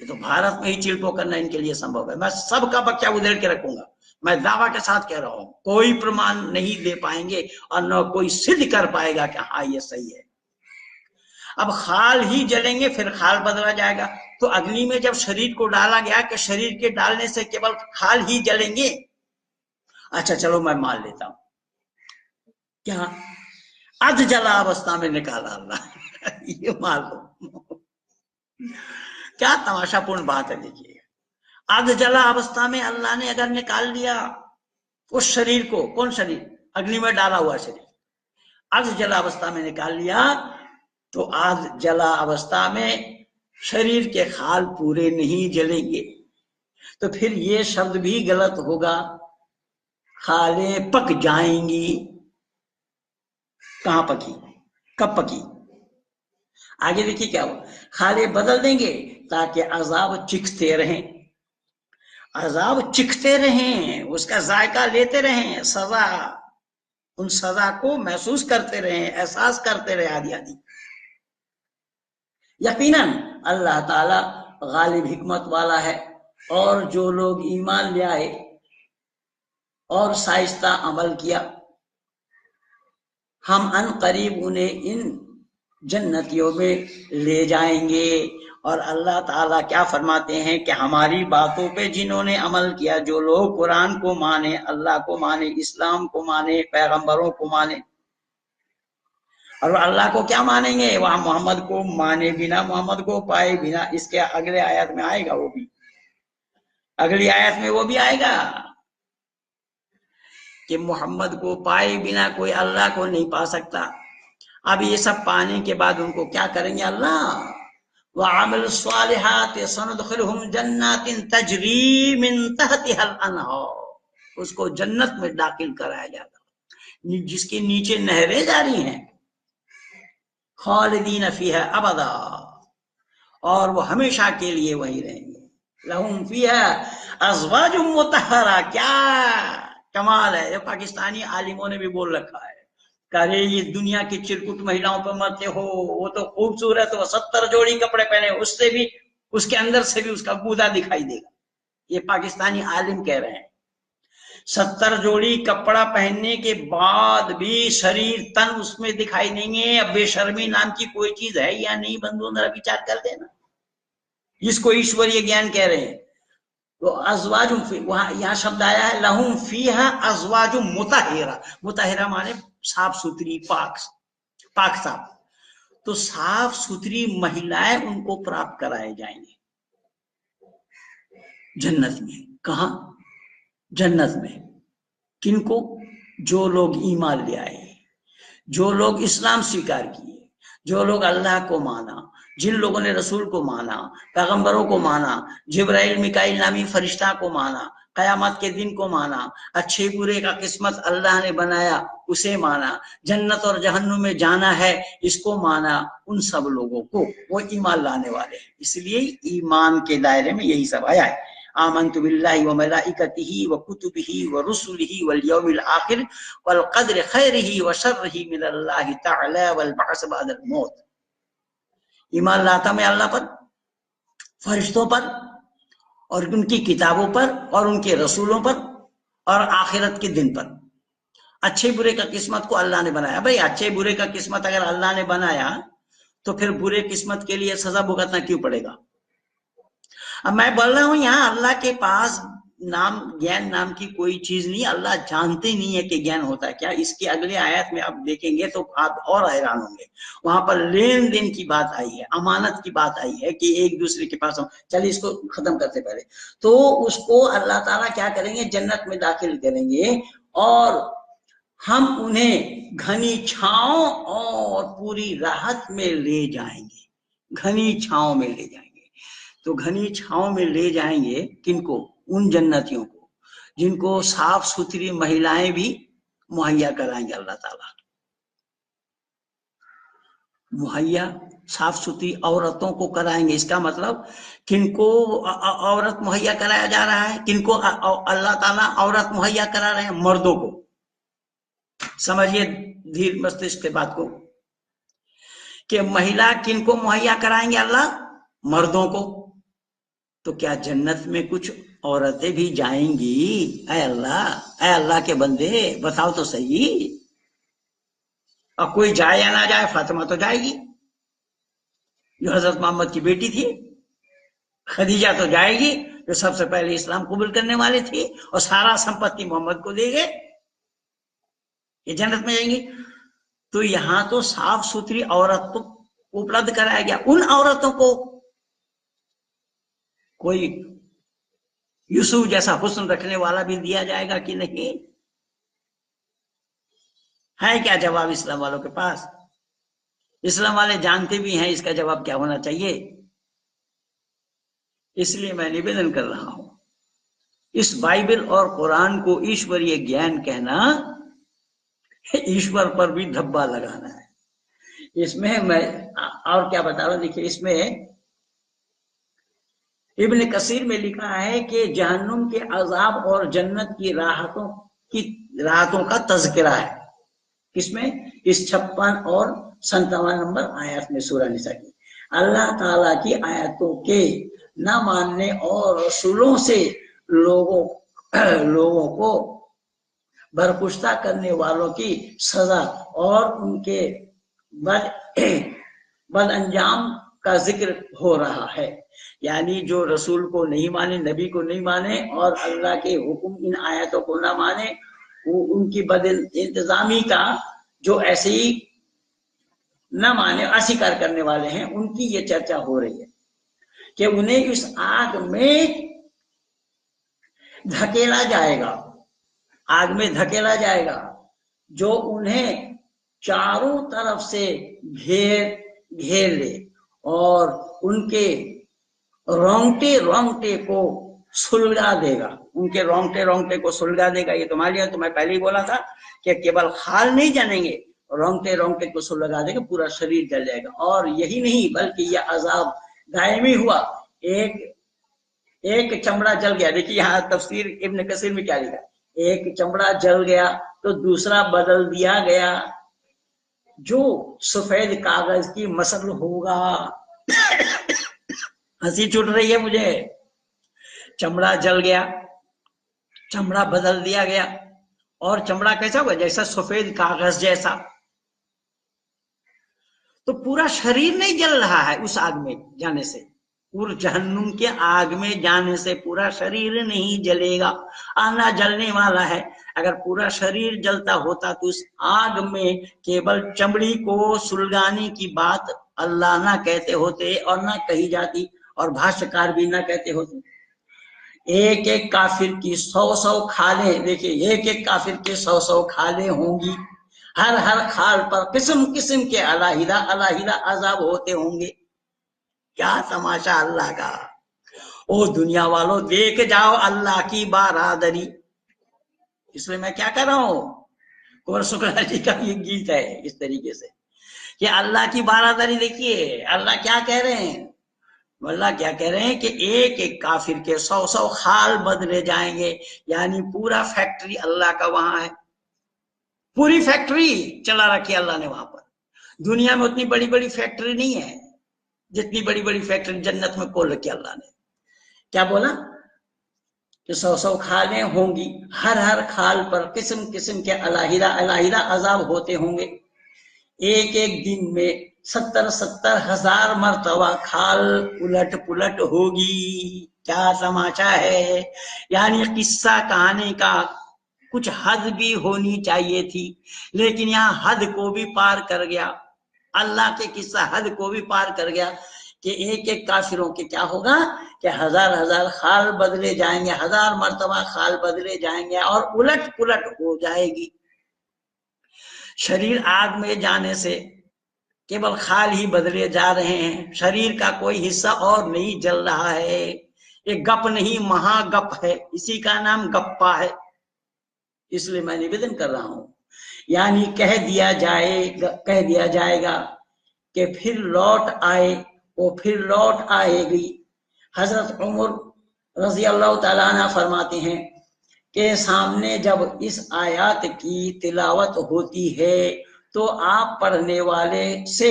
ये तो भारत में ही चिल्पो करना इनके लिए संभव है। मैं सबका बच्चा उधेड़ के रखूंगा, मैं दावा के साथ कह रहा हूं। कोई प्रमाण नहीं दे पाएंगे और न कोई सिद्ध कर पाएगा कि हाँ ये सही है। अब खाल ही जलेंगे, फिर खाल बदला जाएगा। तो अग्नि में जब शरीर को डाला गया कि शरीर के डालने से केवल खाल ही जलेंगे। अच्छा चलो मैं मान लेता हूं, क्या अध जला अवस्था में निकाला अल्लाह ये मान लो, क्या तमाशापूर्ण बात है। देखिए अध जला अवस्था में अल्लाह ने अगर निकाल लिया उस शरीर को, कौन शरीर? अग्नि में डाला हुआ शरीर, अध जला अवस्था में निकाल लिया, तो आज जला अवस्था में शरीर के खाल पूरे नहीं जलेंगे। तो फिर ये शब्द भी गलत होगा, खाले पक जाएंगी। कहां पकी, कब पकी? आगे देखिए क्या हो, खाले बदल देंगे ताकि अजाब चिखते रहें, अजाब चिखते रहें, उसका जायका लेते रहें, सजा, उन सजा को महसूस करते रहें, एहसास करते रहे आदि आदि। यकीनन अल्लाह ताला गालिब हिकमत वाला है, और जो लोग ईमान ले आए और साइस्ता अमल किया, हम अन करीब उन्हें इन जन्नतियों में ले जाएंगे। और अल्लाह ताला क्या फरमाते हैं कि हमारी बातों पे जिन्होंने अमल किया, जो लोग कुरान को माने, अल्लाह को माने, इस्लाम को माने, पैगंबरों को माने, और अल्लाह को क्या मानेंगे? वहां मोहम्मद को माने बिना, मोहम्मद को पाए बिना। इसके अगले आयत में आएगा, वो भी अगली आयत में वो भी आएगा कि मोहम्मद को पाए बिना कोई अल्लाह को नहीं पा सकता। अब ये सब पाने के बाद उनको क्या करेंगे अल्लाह? वअमिल स्वालिहात सनदखिलहुम जन्नातिन तजरी मिन तहतिहल अनहार, उसको जन्नत में दाखिल कराया जाता जिसके नीचे नहरें जारी हैं, खालिदीन फीहा अबदा, और वो हमेशा के लिए वहीं रहेंगे। लहुम फीहा अज़वाजुम मुतहहरा, क्या कमाल है। ये पाकिस्तानी आलिमों ने भी बोल रखा है, अरे ये दुनिया की चिरकुट महिलाओं पर मरते हो, वो तो खूबसूरत हो, 70 जोड़ी कपड़े पहने, उससे भी, उसके अंदर से भी उसका गूदा दिखाई देगा। ये पाकिस्तानी आलिम कह रहे हैं 70 जोड़ी कपड़ा पहनने के बाद भी शरीर तन उसमें दिखाई देंगे। अब बेशर्मी नाम की कोई चीज है या नहीं? बंधु जरा विचार कर देना, इसको ईश्वरीय ज्ञान कह रहे हैं। तो अज़वाजुम, वहां यहाँ शब्द आया है लहुम फीहा अज़वाजुम मुतहहिरा, मुतहहिरा माने साफ सुथरी, पाक, पाक साफ। तो साफ सुथरी महिलाएं उनको प्राप्त कराए जाएंगे जन्नत में। कहा? जन्नत में। किनको? जो लोग ईमान ले आए, जो लोग इस्लाम स्वीकार किए, जो लोग अल्लाह को माना, जिन लोगों ने रसूल को माना, पैगंबरों को माना, जिब्राइल मिकाइल नामी फरिश्ता को माना, कयामत के दिन को माना, अच्छे बुरे का किस्मत अल्लाह ने बनाया उसे माना, जन्नत और जहन्नुम में जाना है इसको माना, उन सब लोगों को वो ईमान लाने वाले हैं। इसलिए ईमान के दायरे में यही सब आया है। आमन्तु बिल्लाहि व मलाइकतिही व कुतुबिही व रुसुलिही वल यौमिल आखिर वल क़द्र खैरिही व शर्रिही मिनल्लाहि तआला वल बअस बअदल मौत। ईमान लाता मैं अल्लाह पर, फरिश्तों पर और उनकी किताबों पर और उनके रसूलों पर और आखिरत के दिन पर। अच्छे बुरे का किस्मत को अल्लाह ने बनाया। भाई अच्छे बुरे का किस्मत अगर अल्लाह ने बनाया तो फिर बुरे किस्मत के लिए सजा भुगतना क्यों पड़ेगा? अब मैं बोल रहा हूं यहाँ अल्लाह के पास नाम ज्ञान नाम की कोई चीज नहीं, अल्लाह जानते नहीं है कि ज्ञान होता है क्या। इसके अगले आयत में आप देखेंगे तो आप और हैरान होंगे। वहां पर लेन देन की बात आई है, अमानत की बात आई है कि एक दूसरे के पास। चलिए इसको खत्म करते पहले। तो उसको अल्लाह ताला क्या करेंगे, जन्नत में दाखिल करेंगे और हम उन्हें घनी छांव और पूरी राहत में ले जाएंगे। घनी छांव में ले जाएंगे। तो घनी छांव में ले जाएंगे किनको? उन जन्नतियों को जिनको साफ सुथरी महिलाएं भी मुहैया कराएंगे अल्लाह ताला। मुहैया साफ सुथरी औरतों को कराएंगे। इसका मतलब किनको औरत मुहैया कराया जा रहा है? किनको अल्लाह ताला औरत मुहैया करा रहे हैं? मर्दों को। समझिए धीर मस्तिष्क के बात को कि महिला किनको मुहैया कराएंगे अल्लाह? मर्दों को। तो क्या जन्नत में कुछ औरतें भी जाएंगी? ऐ अल्लाह के बंदे बताओ तो सही। और कोई जाए या ना जाए, फातिमा तो जाएगी जो हजरत मोहम्मद की बेटी थी। खदीजा तो जाएगी जो सबसे पहले इस्लाम कबूल करने वाले थी और सारा संपत्ति मोहम्मद को दे गए, ये जन्नत में जाएंगी। तो यहां तो साफ सुथरी औरत को उपलब्ध कराया गया। उन औरतों को कोई यूसुफ जैसा हुस्न रखने वाला भी दिया जाएगा कि नहीं? है क्या जवाब इस्लाम वालों के पास? इस्लाम वाले जानते भी हैं इसका जवाब क्या होना चाहिए। इसलिए मैं निवेदन कर रहा हूं, इस बाइबल और कुरान को ईश्वरीय ज्ञान कहना ईश्वर पर भी धब्बा लगाना है। इसमें मैं और क्या बता रहा हूं, देखिए इसमें इब्न कसीर में लिखा है कि जहन्नुम के अजाब और जन्नत की राहतों का तज़किरा है। किसमें? इस 56 और 57 नंबर आयत में सूरह निसा की। अल्लाह ताला की आयतों के न मानने और रसूलों से लोगों को बरपुश्ता करने वालों की सजा और उनके बद अंजाम का जिक्र हो रहा है। यानी जो रसूल को नहीं माने, नबी को नहीं माने और अल्लाह के हुक्म इन आयतों को ना माने, वो उनकी बद इंतजामी का जो ऐसे ही न माने अस्वीकार करने वाले हैं, उनकी ये चर्चा हो रही है कि उन्हें इस आग में धकेला जाएगा। आग में धकेला जाएगा जो उन्हें चारों तरफ से घेर ले और उनके रोंगटे को सुलगा देगा। उनके रोंगटे को सुलगा देगा। ये तुम्हारे लिए तो मैं पहले ही बोला था कि केवल खाल नहीं जानेंगे, रोंगटे को सुलगा देगा, पूरा शरीर जल जाएगा। और यही नहीं बल्कि यह अजाब दायमी हुआ। एक चमड़ा जल गया। देखिए यहाँ तफसीर इब्न कसीर में क्या लिखा, एक चमड़ा जल गया तो दूसरा बदल दिया गया जो सफेद कागज की मसल होगा। हंसी छूट रही है मुझे। चमड़ा जल गया, चमड़ा बदल दिया गया। और चमड़ा कैसा हुआ? जैसा सफेद कागज जैसा। तो पूरा शरीर नहीं जल रहा है उस आग में जाने से। पूरा जहन्नुम के आग में जाने से पूरा शरीर नहीं जलेगा, आना जलने वाला है। अगर पूरा शरीर जलता होता तो उस आग में केवल चमड़ी को सुलगाने की बात अल्लाह ना कहते होते और ना कही जाती और भाष्यकार भी ना कहते होते। एक एक काफिर की 100-100 खालें, देखिए एक एक काफिर के 100-100 खालें होंगी, हर हर खाल पर किस्म किस्म के अलहिदा अलहिदा अजाब होते होंगे। क्या तमाशा अल्लाह का। ओ दुनिया वालों, देख जाओ अल्लाह की बारादरी। इसलिए मैं क्या कर रहा हूं, कुंवर शुक्ला जी का ये गीत है इस तरीके से कि अल्लाह की बारादरी देखिए। अल्लाह क्या कह रहे हैं, अल्लाह क्या कह रहे हैं कि एक एक काफिर के 100-100 खाल बदले जाएंगे। यानी पूरा फैक्ट्री अल्लाह का वहां है, पूरी फैक्ट्री चला रखी है अल्लाह ने वहां पर। दुनिया में उतनी बड़ी बड़ी फैक्ट्री नहीं है जितनी बड़ी बड़ी फैक्ट्री जन्नत में खोल रखी अल्लाह ने। क्या बोला कि 100-100 खालें होंगी, हर हर खाल पर किस्म किस्म के अलहिदा अलहिदा अजाब होते होंगे। एक एक दिन में 70-70 हजार मर्तबा खाल उलट पुलट होगी। क्या तमाशा है। यानी किस्सा कहानी का कुछ हद भी होनी चाहिए थी, लेकिन यहाँ हद को भी पार कर गया। अल्लाह के किस्सा हद को भी पार कर गया कि एक एक काफिरों के क्या होगा कि हजार हजार खाल बदले जाएंगे, हजार मर्तबा खाल बदले जाएंगे और उलट पुलट हो जाएगी। शरीर आग में जाने से केवल खाल ही बदले जा रहे हैं, शरीर का कोई हिस्सा और नहीं जल रहा है। ये गप नहीं महागप है, इसी का नाम गप्पा है। इसलिए मैं निवेदन कर रहा हूं, यानी कह दिया जाएगा कि फिर लौट आए, वो फिर लौट आएगी। हजरत उमर रजी अल्लाह तआला अन्हु फरमाते हैं कि सामने जब इस आयत की तिलावत होती है तो आप पढ़ने वाले से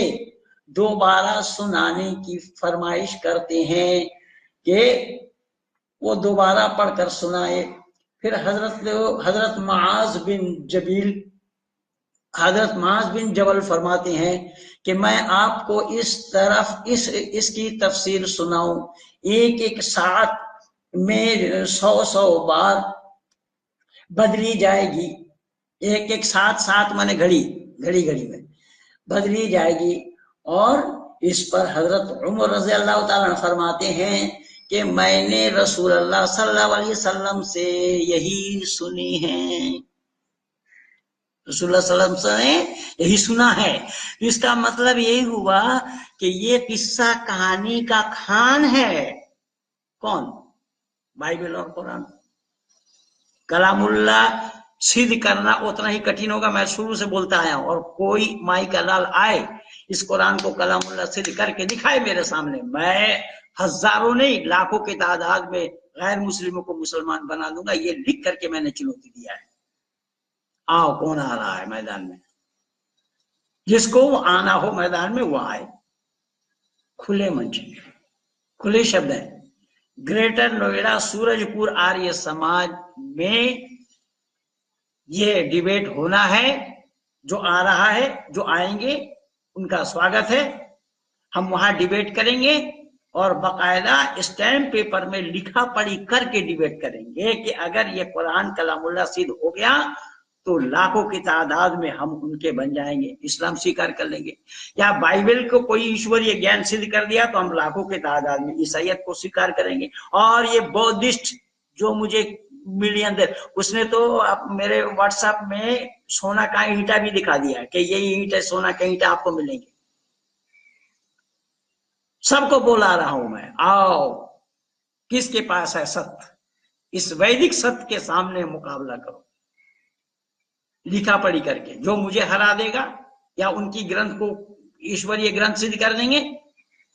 दोबारा सुनाने की फरमाइश करते हैं कि वो दोबारा पढ़कर सुनाए। फिर हजरत माज बिन जबल फरमाते हैं कि मैं आपको इसकी तफसीर सुनाऊं। एक एक साथ में 100-100 बार बदली जाएगी। एक एक साथ माने घड़ी घड़ी में बदली जाएगी। और इस पर हजरत उमर रज़ी अल्लाह ताला फरमाते हैं कि मैंने रसूल अल्लाह सल्लल्लाहु अलैहि वसल्लम से यही सुनी है, रसूलुल्लाह सल्लल्लाहु अलैहि वसल्लम ने यही सुना है। इसका मतलब यही हुआ कि ये किस्सा कहानी का खान है। कौन? बाइबल और कुरान। कलामुल्लाह सिद्ध करना उतना ही कठिन होगा, मैं शुरू से बोलता आया हूं। और कोई माई का लाल आए इस कुरान को कलामुल्लाह सिद्ध करके दिखाए मेरे सामने, मैं हजारों नहीं लाखों की तादाद में गैर मुस्लिमों को मुसलमान बना दूंगा। ये लिख करके मैंने चुनौती दिया है। आओ, कौन आ रहा है मैदान में? जिसको आना हो मैदान में वो आए। खुले मंच, खुले शब्द है। ग्रेटर नोएडा सूरजपुर आर्य समाज में ये डिबेट होना है। जो आ रहा है, जो आएंगे, उनका स्वागत है। हम वहां डिबेट करेंगे और बाकायदा स्टैम्प पेपर में लिखा पढ़ी करके डिबेट करेंगे कि अगर ये कुरान कलामुल्लाह सिद्ध हो गया तो लाखों की तादाद में हम उनके बन जाएंगे, इस्लाम स्वीकार कर लेंगे। या बाइबल को कोई ईश्वरीय ज्ञान सिद्ध कर दिया तो हम लाखों की तादाद में ईसाईयत को स्वीकार करेंगे। और ये बौद्धिस्ट जो मुझे मिलियन दे, उसने तो मेरे व्हाट्सएप में सोना का ईंटा भी दिखा दिया कि ये ईंट है, सोना का ईंटा आपको मिलेंगे। सबको बुला रहा हूं मैं, आओ किसके पास है सत्य, इस वैदिक सत्य के सामने मुकाबला करो लिखा पढ़ी करके। जो मुझे हरा देगा या उनकी ग्रंथ को ईश्वरीय ग्रंथ सिद्ध कर देंगे,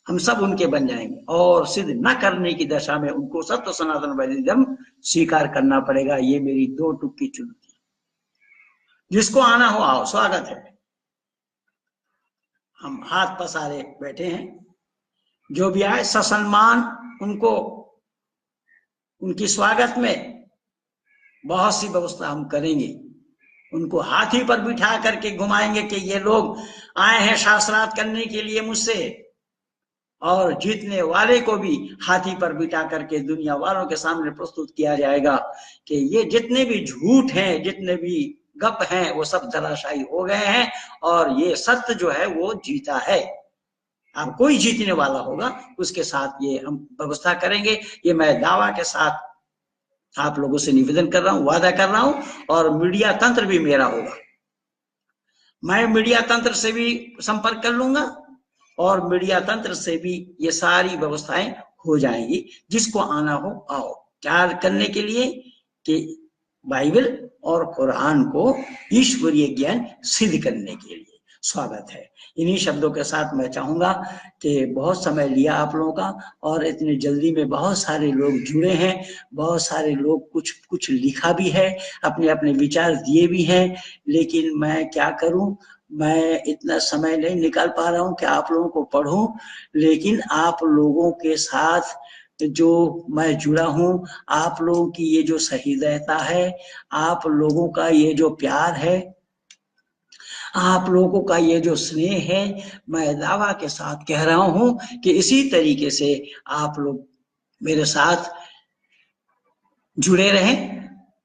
हम सब उनके बन जाएंगे। और सिद्ध न करने की दशा में उनको सत्य सनातन वैदिज्म स्वीकार करना पड़ेगा। ये मेरी दो टुक्की चुनौती। जिसको आना हो आओ, स्वागत है। हम हाथ पसारे बैठे हैं, जो भी आए ससम्मान उनको, उनकी स्वागत में बहुत सी व्यवस्था हम करेंगे। उनको हाथी पर बिठा करके घुमाएंगे कि ये लोग आए हैं शास्त्रार्थ करने के लिए मुझसे। और जीतने वाले को भी हाथी पर बिठा करके दुनिया वालों के सामने प्रस्तुत किया जाएगा कि ये जितने भी झूठ हैं, जितने भी गप हैं, वो सब धराशायी हो गए हैं और ये सत्य जो है वो जीता है। अब कोई जीतने वाला होगा उसके साथ ये हम व्यवस्था करेंगे। ये मैं दावा के साथ आप लोगों से निवेदन कर रहा हूं, वादा कर रहा हूं, और मीडिया तंत्र भी मेरा होगा। मैं मीडिया तंत्र से भी संपर्क कर लूंगा और मीडिया तंत्र से भी ये सारी व्यवस्थाएं हो जाएंगी। जिसको आना हो आओ। क्या करने के लिए? कि बाइबल और कुरान को ईश्वरीय ज्ञान सिद्ध करने के लिए स्वागत है। इन्हीं शब्दों के साथ मैं चाहूंगा कि बहुत समय लिया आप लोगों का, और इतनी जल्दी में बहुत सारे लोग जुड़े हैं, बहुत सारे लोग कुछ कुछ लिखा भी है, अपने अपने विचार दिए भी हैं, लेकिन मैं क्या करूं, मैं इतना समय नहीं निकाल पा रहा हूं कि आप लोगों को पढ़ूं। लेकिन आप लोगों के साथ जो मैं जुड़ा हूं, आप लोगों की ये जो सहृदयता है, आप लोगों का ये जो प्यार है, आप लोगों का ये जो स्नेह है, मैं दावा के साथ कह रहा हूं कि इसी तरीके से आप लोग मेरे साथ जुड़े रहें,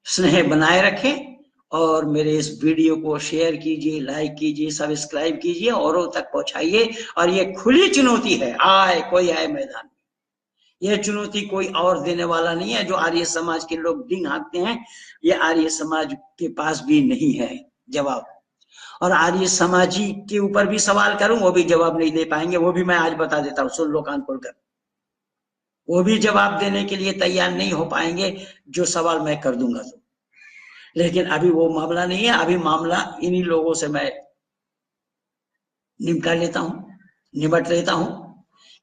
स्नेह बनाए रखें, और मेरे इस वीडियो को शेयर कीजिए, लाइक कीजिए, सब्सक्राइब कीजिए, औरों तक पहुंचाइए। और ये खुली चुनौती है, आए कोई आए मैदान में। यह चुनौती कोई और देने वाला नहीं है। जो आर्य समाज के लोग डिंग हाँकते हैं, ये आर्य समाज के पास भी नहीं है जवाब। और आर्य समाजी के ऊपर भी सवाल करूं, वो भी जवाब नहीं दे पाएंगे। वो भी मैं आज बता देता हूं, सुन लो कान खोलकर। वो भी जवाब देने के लिए तैयार नहीं हो पाएंगे जो सवाल मैं कर दूंगा तो। लेकिन अभी वो मामला नहीं है। अभी मामला इन्हीं लोगों से मैं निपटा लेता हूं, निपट लेता हूं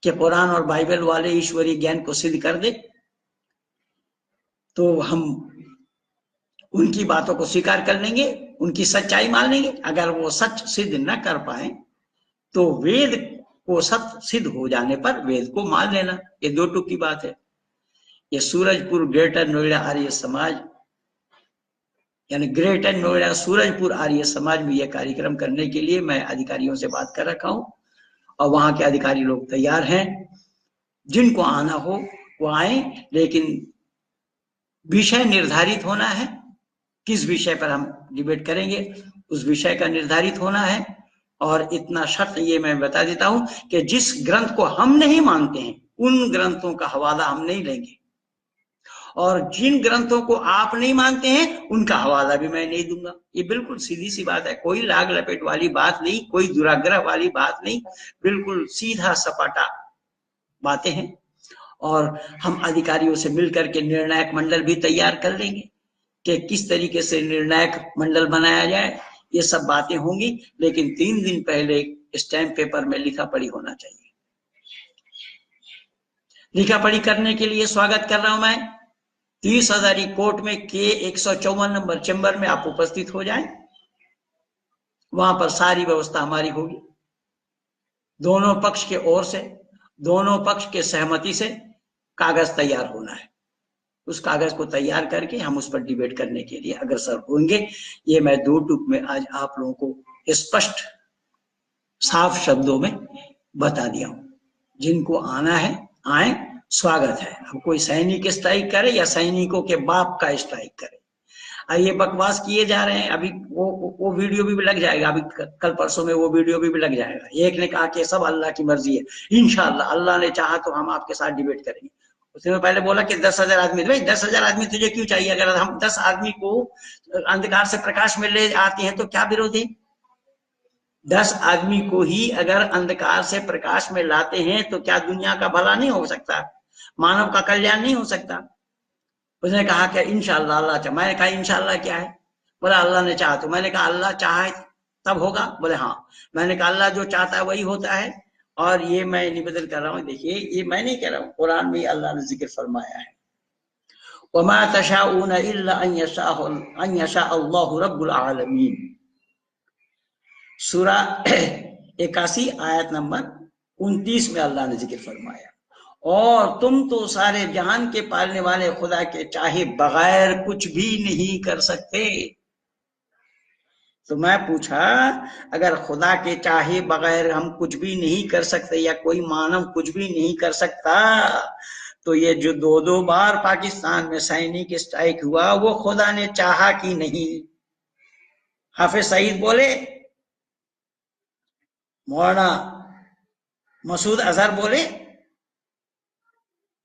कि कुरान और बाइबल वाले ईश्वरीय ज्ञान को सिद्ध कर दे, तो हम उनकी बातों को स्वीकार कर लेंगे, उनकी सच्चाई मान लेंगे। अगर वो सच सिद्ध न कर पाए तो वेद को सत्य सिद्ध हो जाने पर वेद को मान लेना। ये दो टुक की बात है। ये सूरजपुर ग्रेटर नोएडा आर्य समाज, यानी ग्रेटर नोएडा सूरजपुर आर्य समाज में यह कार्यक्रम करने के लिए मैं अधिकारियों से बात कर रखा हूं, और वहां के अधिकारी लोग तैयार हैं। जिनको आना हो वो आए, लेकिन विषय निर्धारित होना है। किस विषय पर हम डिबेट करेंगे उस विषय का निर्धारित होना है। और इतना शर्त ये मैं बता देता हूं कि जिस ग्रंथ को हम नहीं मानते हैं उन ग्रंथों का हवाला हम नहीं लेंगे, और जिन ग्रंथों को आप नहीं मानते हैं उनका हवाला भी मैं नहीं दूंगा। ये बिल्कुल सीधी सी बात है, कोई लाग लपेट वाली बात नहीं, कोई दुराग्रह वाली बात नहीं, बिल्कुल सीधा सपाटा बातें हैं। और हम अधिकारियों से मिलकर के निर्णायक मंडल भी तैयार कर लेंगे कि किस तरीके से निर्णायक मंडल बनाया जाए। ये सब बातें होंगी, लेकिन 3 दिन पहले स्टैम्प पेपर में लिखा पढ़ी होना चाहिए। लिखा पढ़ी करने के लिए स्वागत कर रहा हूं मैं। 30 हजारी कोर्ट में के 154 नंबर चैम्बर में आप उपस्थित हो जाएं। वहां पर सारी व्यवस्था हमारी होगी। दोनों पक्ष के ओर से, दोनों पक्ष के सहमति से कागज तैयार होना है। उस कागज को तैयार करके हम उस पर डिबेट करने के लिए अग्रसर होंगे। ये मैं 2 टूक में आज आप लोगों को स्पष्ट साफ शब्दों में बता दिया हूं। जिनको आना है आए, स्वागत है। अब कोई सैनिक स्ट्राइक करे या सैनिकों के बाप का स्ट्राइक करे, ये बकवास किए जा रहे हैं। अभी वो वीडियो भी लग जाएगा, अभी कल परसों में वो वीडियो भी लग जाएगा। एक ने कहा कि सब अल्लाह की मर्जी है, इंशाअल्लाह अल्लाह ने चाहा तो हम आपके साथ डिबेट करेंगे। उसने पहले बोला कि 10,000 आदमी। भाई 10,000 आदमी तुझे क्यों चाहिए? अगर हम 10 आदमी को अंधकार से प्रकाश में ले आते हैं तो क्या विरोध है? 10 आदमी को ही अगर अंधकार से प्रकाश में लाते हैं तो क्या दुनिया का भला नहीं हो सकता? मानव का कल्याण नहीं हो सकता? उसने कहा कि इंशाअल्लाह अल्लाह चाहे। मैंने कहा इंशाअल्लाह क्या है? बोला अल्लाह ने चाहा तो। मैंने कहा अल्लाह चाहे तब होगा? बोले हाँ। मैंने कहा अल्लाह जो चाहता है वही होता है। और ये मैं निवेदन कर रहा हूँ, देखिए ये मैं नहीं कह रहा हूँ, कुरान में अल्लाह ने जिक्र फरमाया है, वमा तशाऊन इल्ला अन यशा अल्लाहु रब्बुल आलमीन। सूरा 81 आयत नंबर 29 में अल्लाह ने जिक्र फरमाया, और तुम तो सारे जहान के पालने वाले खुदा के चाहे बगैर कुछ भी नहीं कर सकते। तो मैं पूछा, अगर खुदा के चाहे बगैर हम कुछ भी नहीं कर सकते या कोई मानव कुछ भी नहीं कर सकता, तो ये जो 2-2 बार पाकिस्तान में सैनिक स्ट्राइक हुआ वो खुदा ने चाहा कि नहीं? हाफिज सईद बोले, मौलाना मसूद अजहर बोले,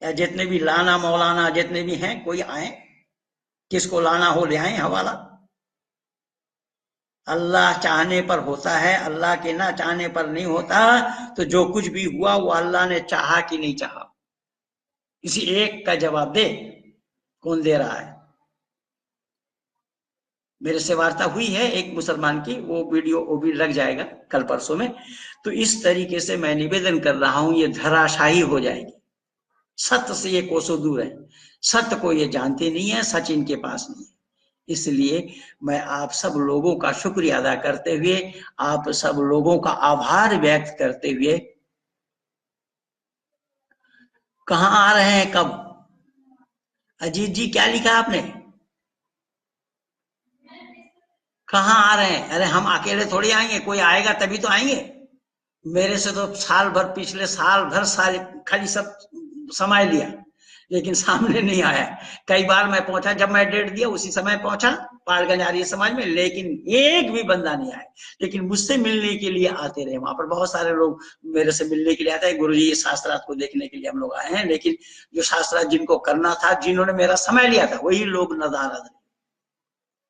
या जितने भी लाना मौलाना जितने भी हैं, कोई आए किसको लाना हो ले आए हवाला। अल्लाह चाहने पर होता है, अल्लाह के ना चाहने पर नहीं होता। तो जो कुछ भी हुआ वो अल्लाह ने चाहा कि नहीं चाहा, किसी एक का जवाब दे, कौन दे रहा है? मेरे से वार्ता हुई है एक मुसलमान की, वो वीडियो वो भी लग जाएगा कल परसों में। तो इस तरीके से मैं निवेदन कर रहा हूं, ये धराशायी हो जाएगी, सत्य से ये कोसों दूर है, सत्य को ये जानते नहीं है, सच इनके पास नहीं है। इसलिए मैं आप सब लोगों का शुक्रिया अदा करते हुए, आप सब लोगों का आभार व्यक्त करते हुए, कहां आ रहे हैं कब? अजीत जी क्या लिखा आपने? कहां आ रहे हैं? अरे हम अकेले थोड़ी आएंगे, कोई आएगा तभी तो आएंगे। मेरे से तो साल भर, पिछले साल भर साल खाली सब समय लिया, लेकिन सामने नहीं आया। कई बार मैं पहुंचा, जब मैं डेट दिया उसी समय पहुंचा पालगंज आर्य समाज में, लेकिन एक भी बंदा नहीं आया। लेकिन मुझसे मिलने के लिए आते रहे, वहां पर बहुत सारे लोग मेरे से मिलने के लिए आते हैं। गुरु जी ये शास्त्रार्थ को देखने के लिए हम लोग आए हैं, लेकिन जो शास्त्रार्थ जिनको करना था, जिन्होंने मेरा समय लिया था, वही लोग नदारद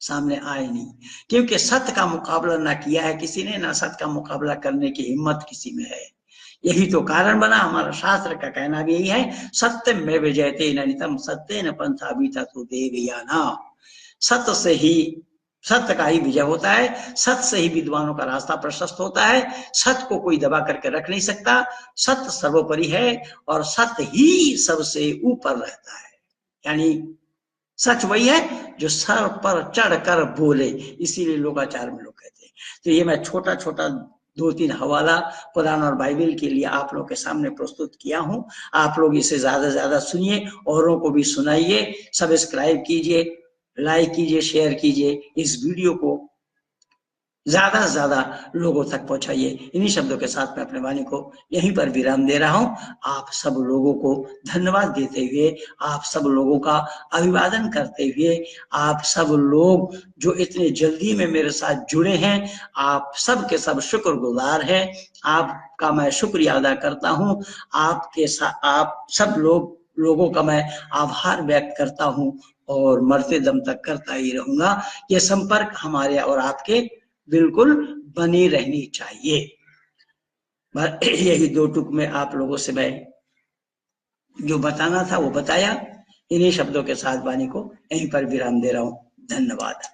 सामने आए नहीं। क्योंकि सत्य का मुकाबला ना किया है किसी ने, ना सत्य का मुकाबला करने की हिम्मत किसी में है। यही तो कारण बना, हमारा शास्त्र का कहना भी यही है, सत्य में विजयते ननितम सत्य न पंथा बीता तो देवयाना। सत्य से ही, सत्य का ही विजय होता है, सत्य से ही विद्वानों का रास्ता प्रशस्त होता है। सत्य को कोई दबा करके रख नहीं सकता, सत्य सर्वोपरि है और सत्य ही सबसे ऊपर रहता है। यानी सच वही है जो सर पर चढ़कर बोले, इसीलिए लोकाचार में लोग कहते हैं। तो ये मैं छोटा छोटा 2-3 हवाला कुरान और बाइबल के लिए आप लोग के सामने प्रस्तुत किया हूं। आप लोग इसे ज्यादा से ज्यादा सुनिए, औरों को भी सुनाइए, सब्सक्राइब कीजिए, लाइक कीजिए, शेयर कीजिए, इस वीडियो को ज्यादा से ज्यादा लोगों तक पहुंचाइए। इन्हीं शब्दों के साथ मैं अपने वाणी को यहीं पर विराम दे रहा हूं। आप सब लोगों को धन्यवाद देते हुए, आप सब लोगों का अभिवादन करते हुए, आप सब लोग जो इतने जल्दी में मेरे साथ जुड़े हैं, आप सब के सब शुक्रगुजार हैं। आपका मैं शुक्रिया अदा करता हूं। आपके साथ आप सब लोगों का मैं आभार व्यक्त करता हूं और मरते दम तक करता ही रहूंगा। ये संपर्क हमारे और आपके बिल्कुल बनी रहनी चाहिए। यही 2 टुक में आप लोगों से मैं जो बताना था वो बताया। इन्हीं शब्दों के साथ वाणी को यहीं पर विराम दे रहा हूं। धन्यवाद।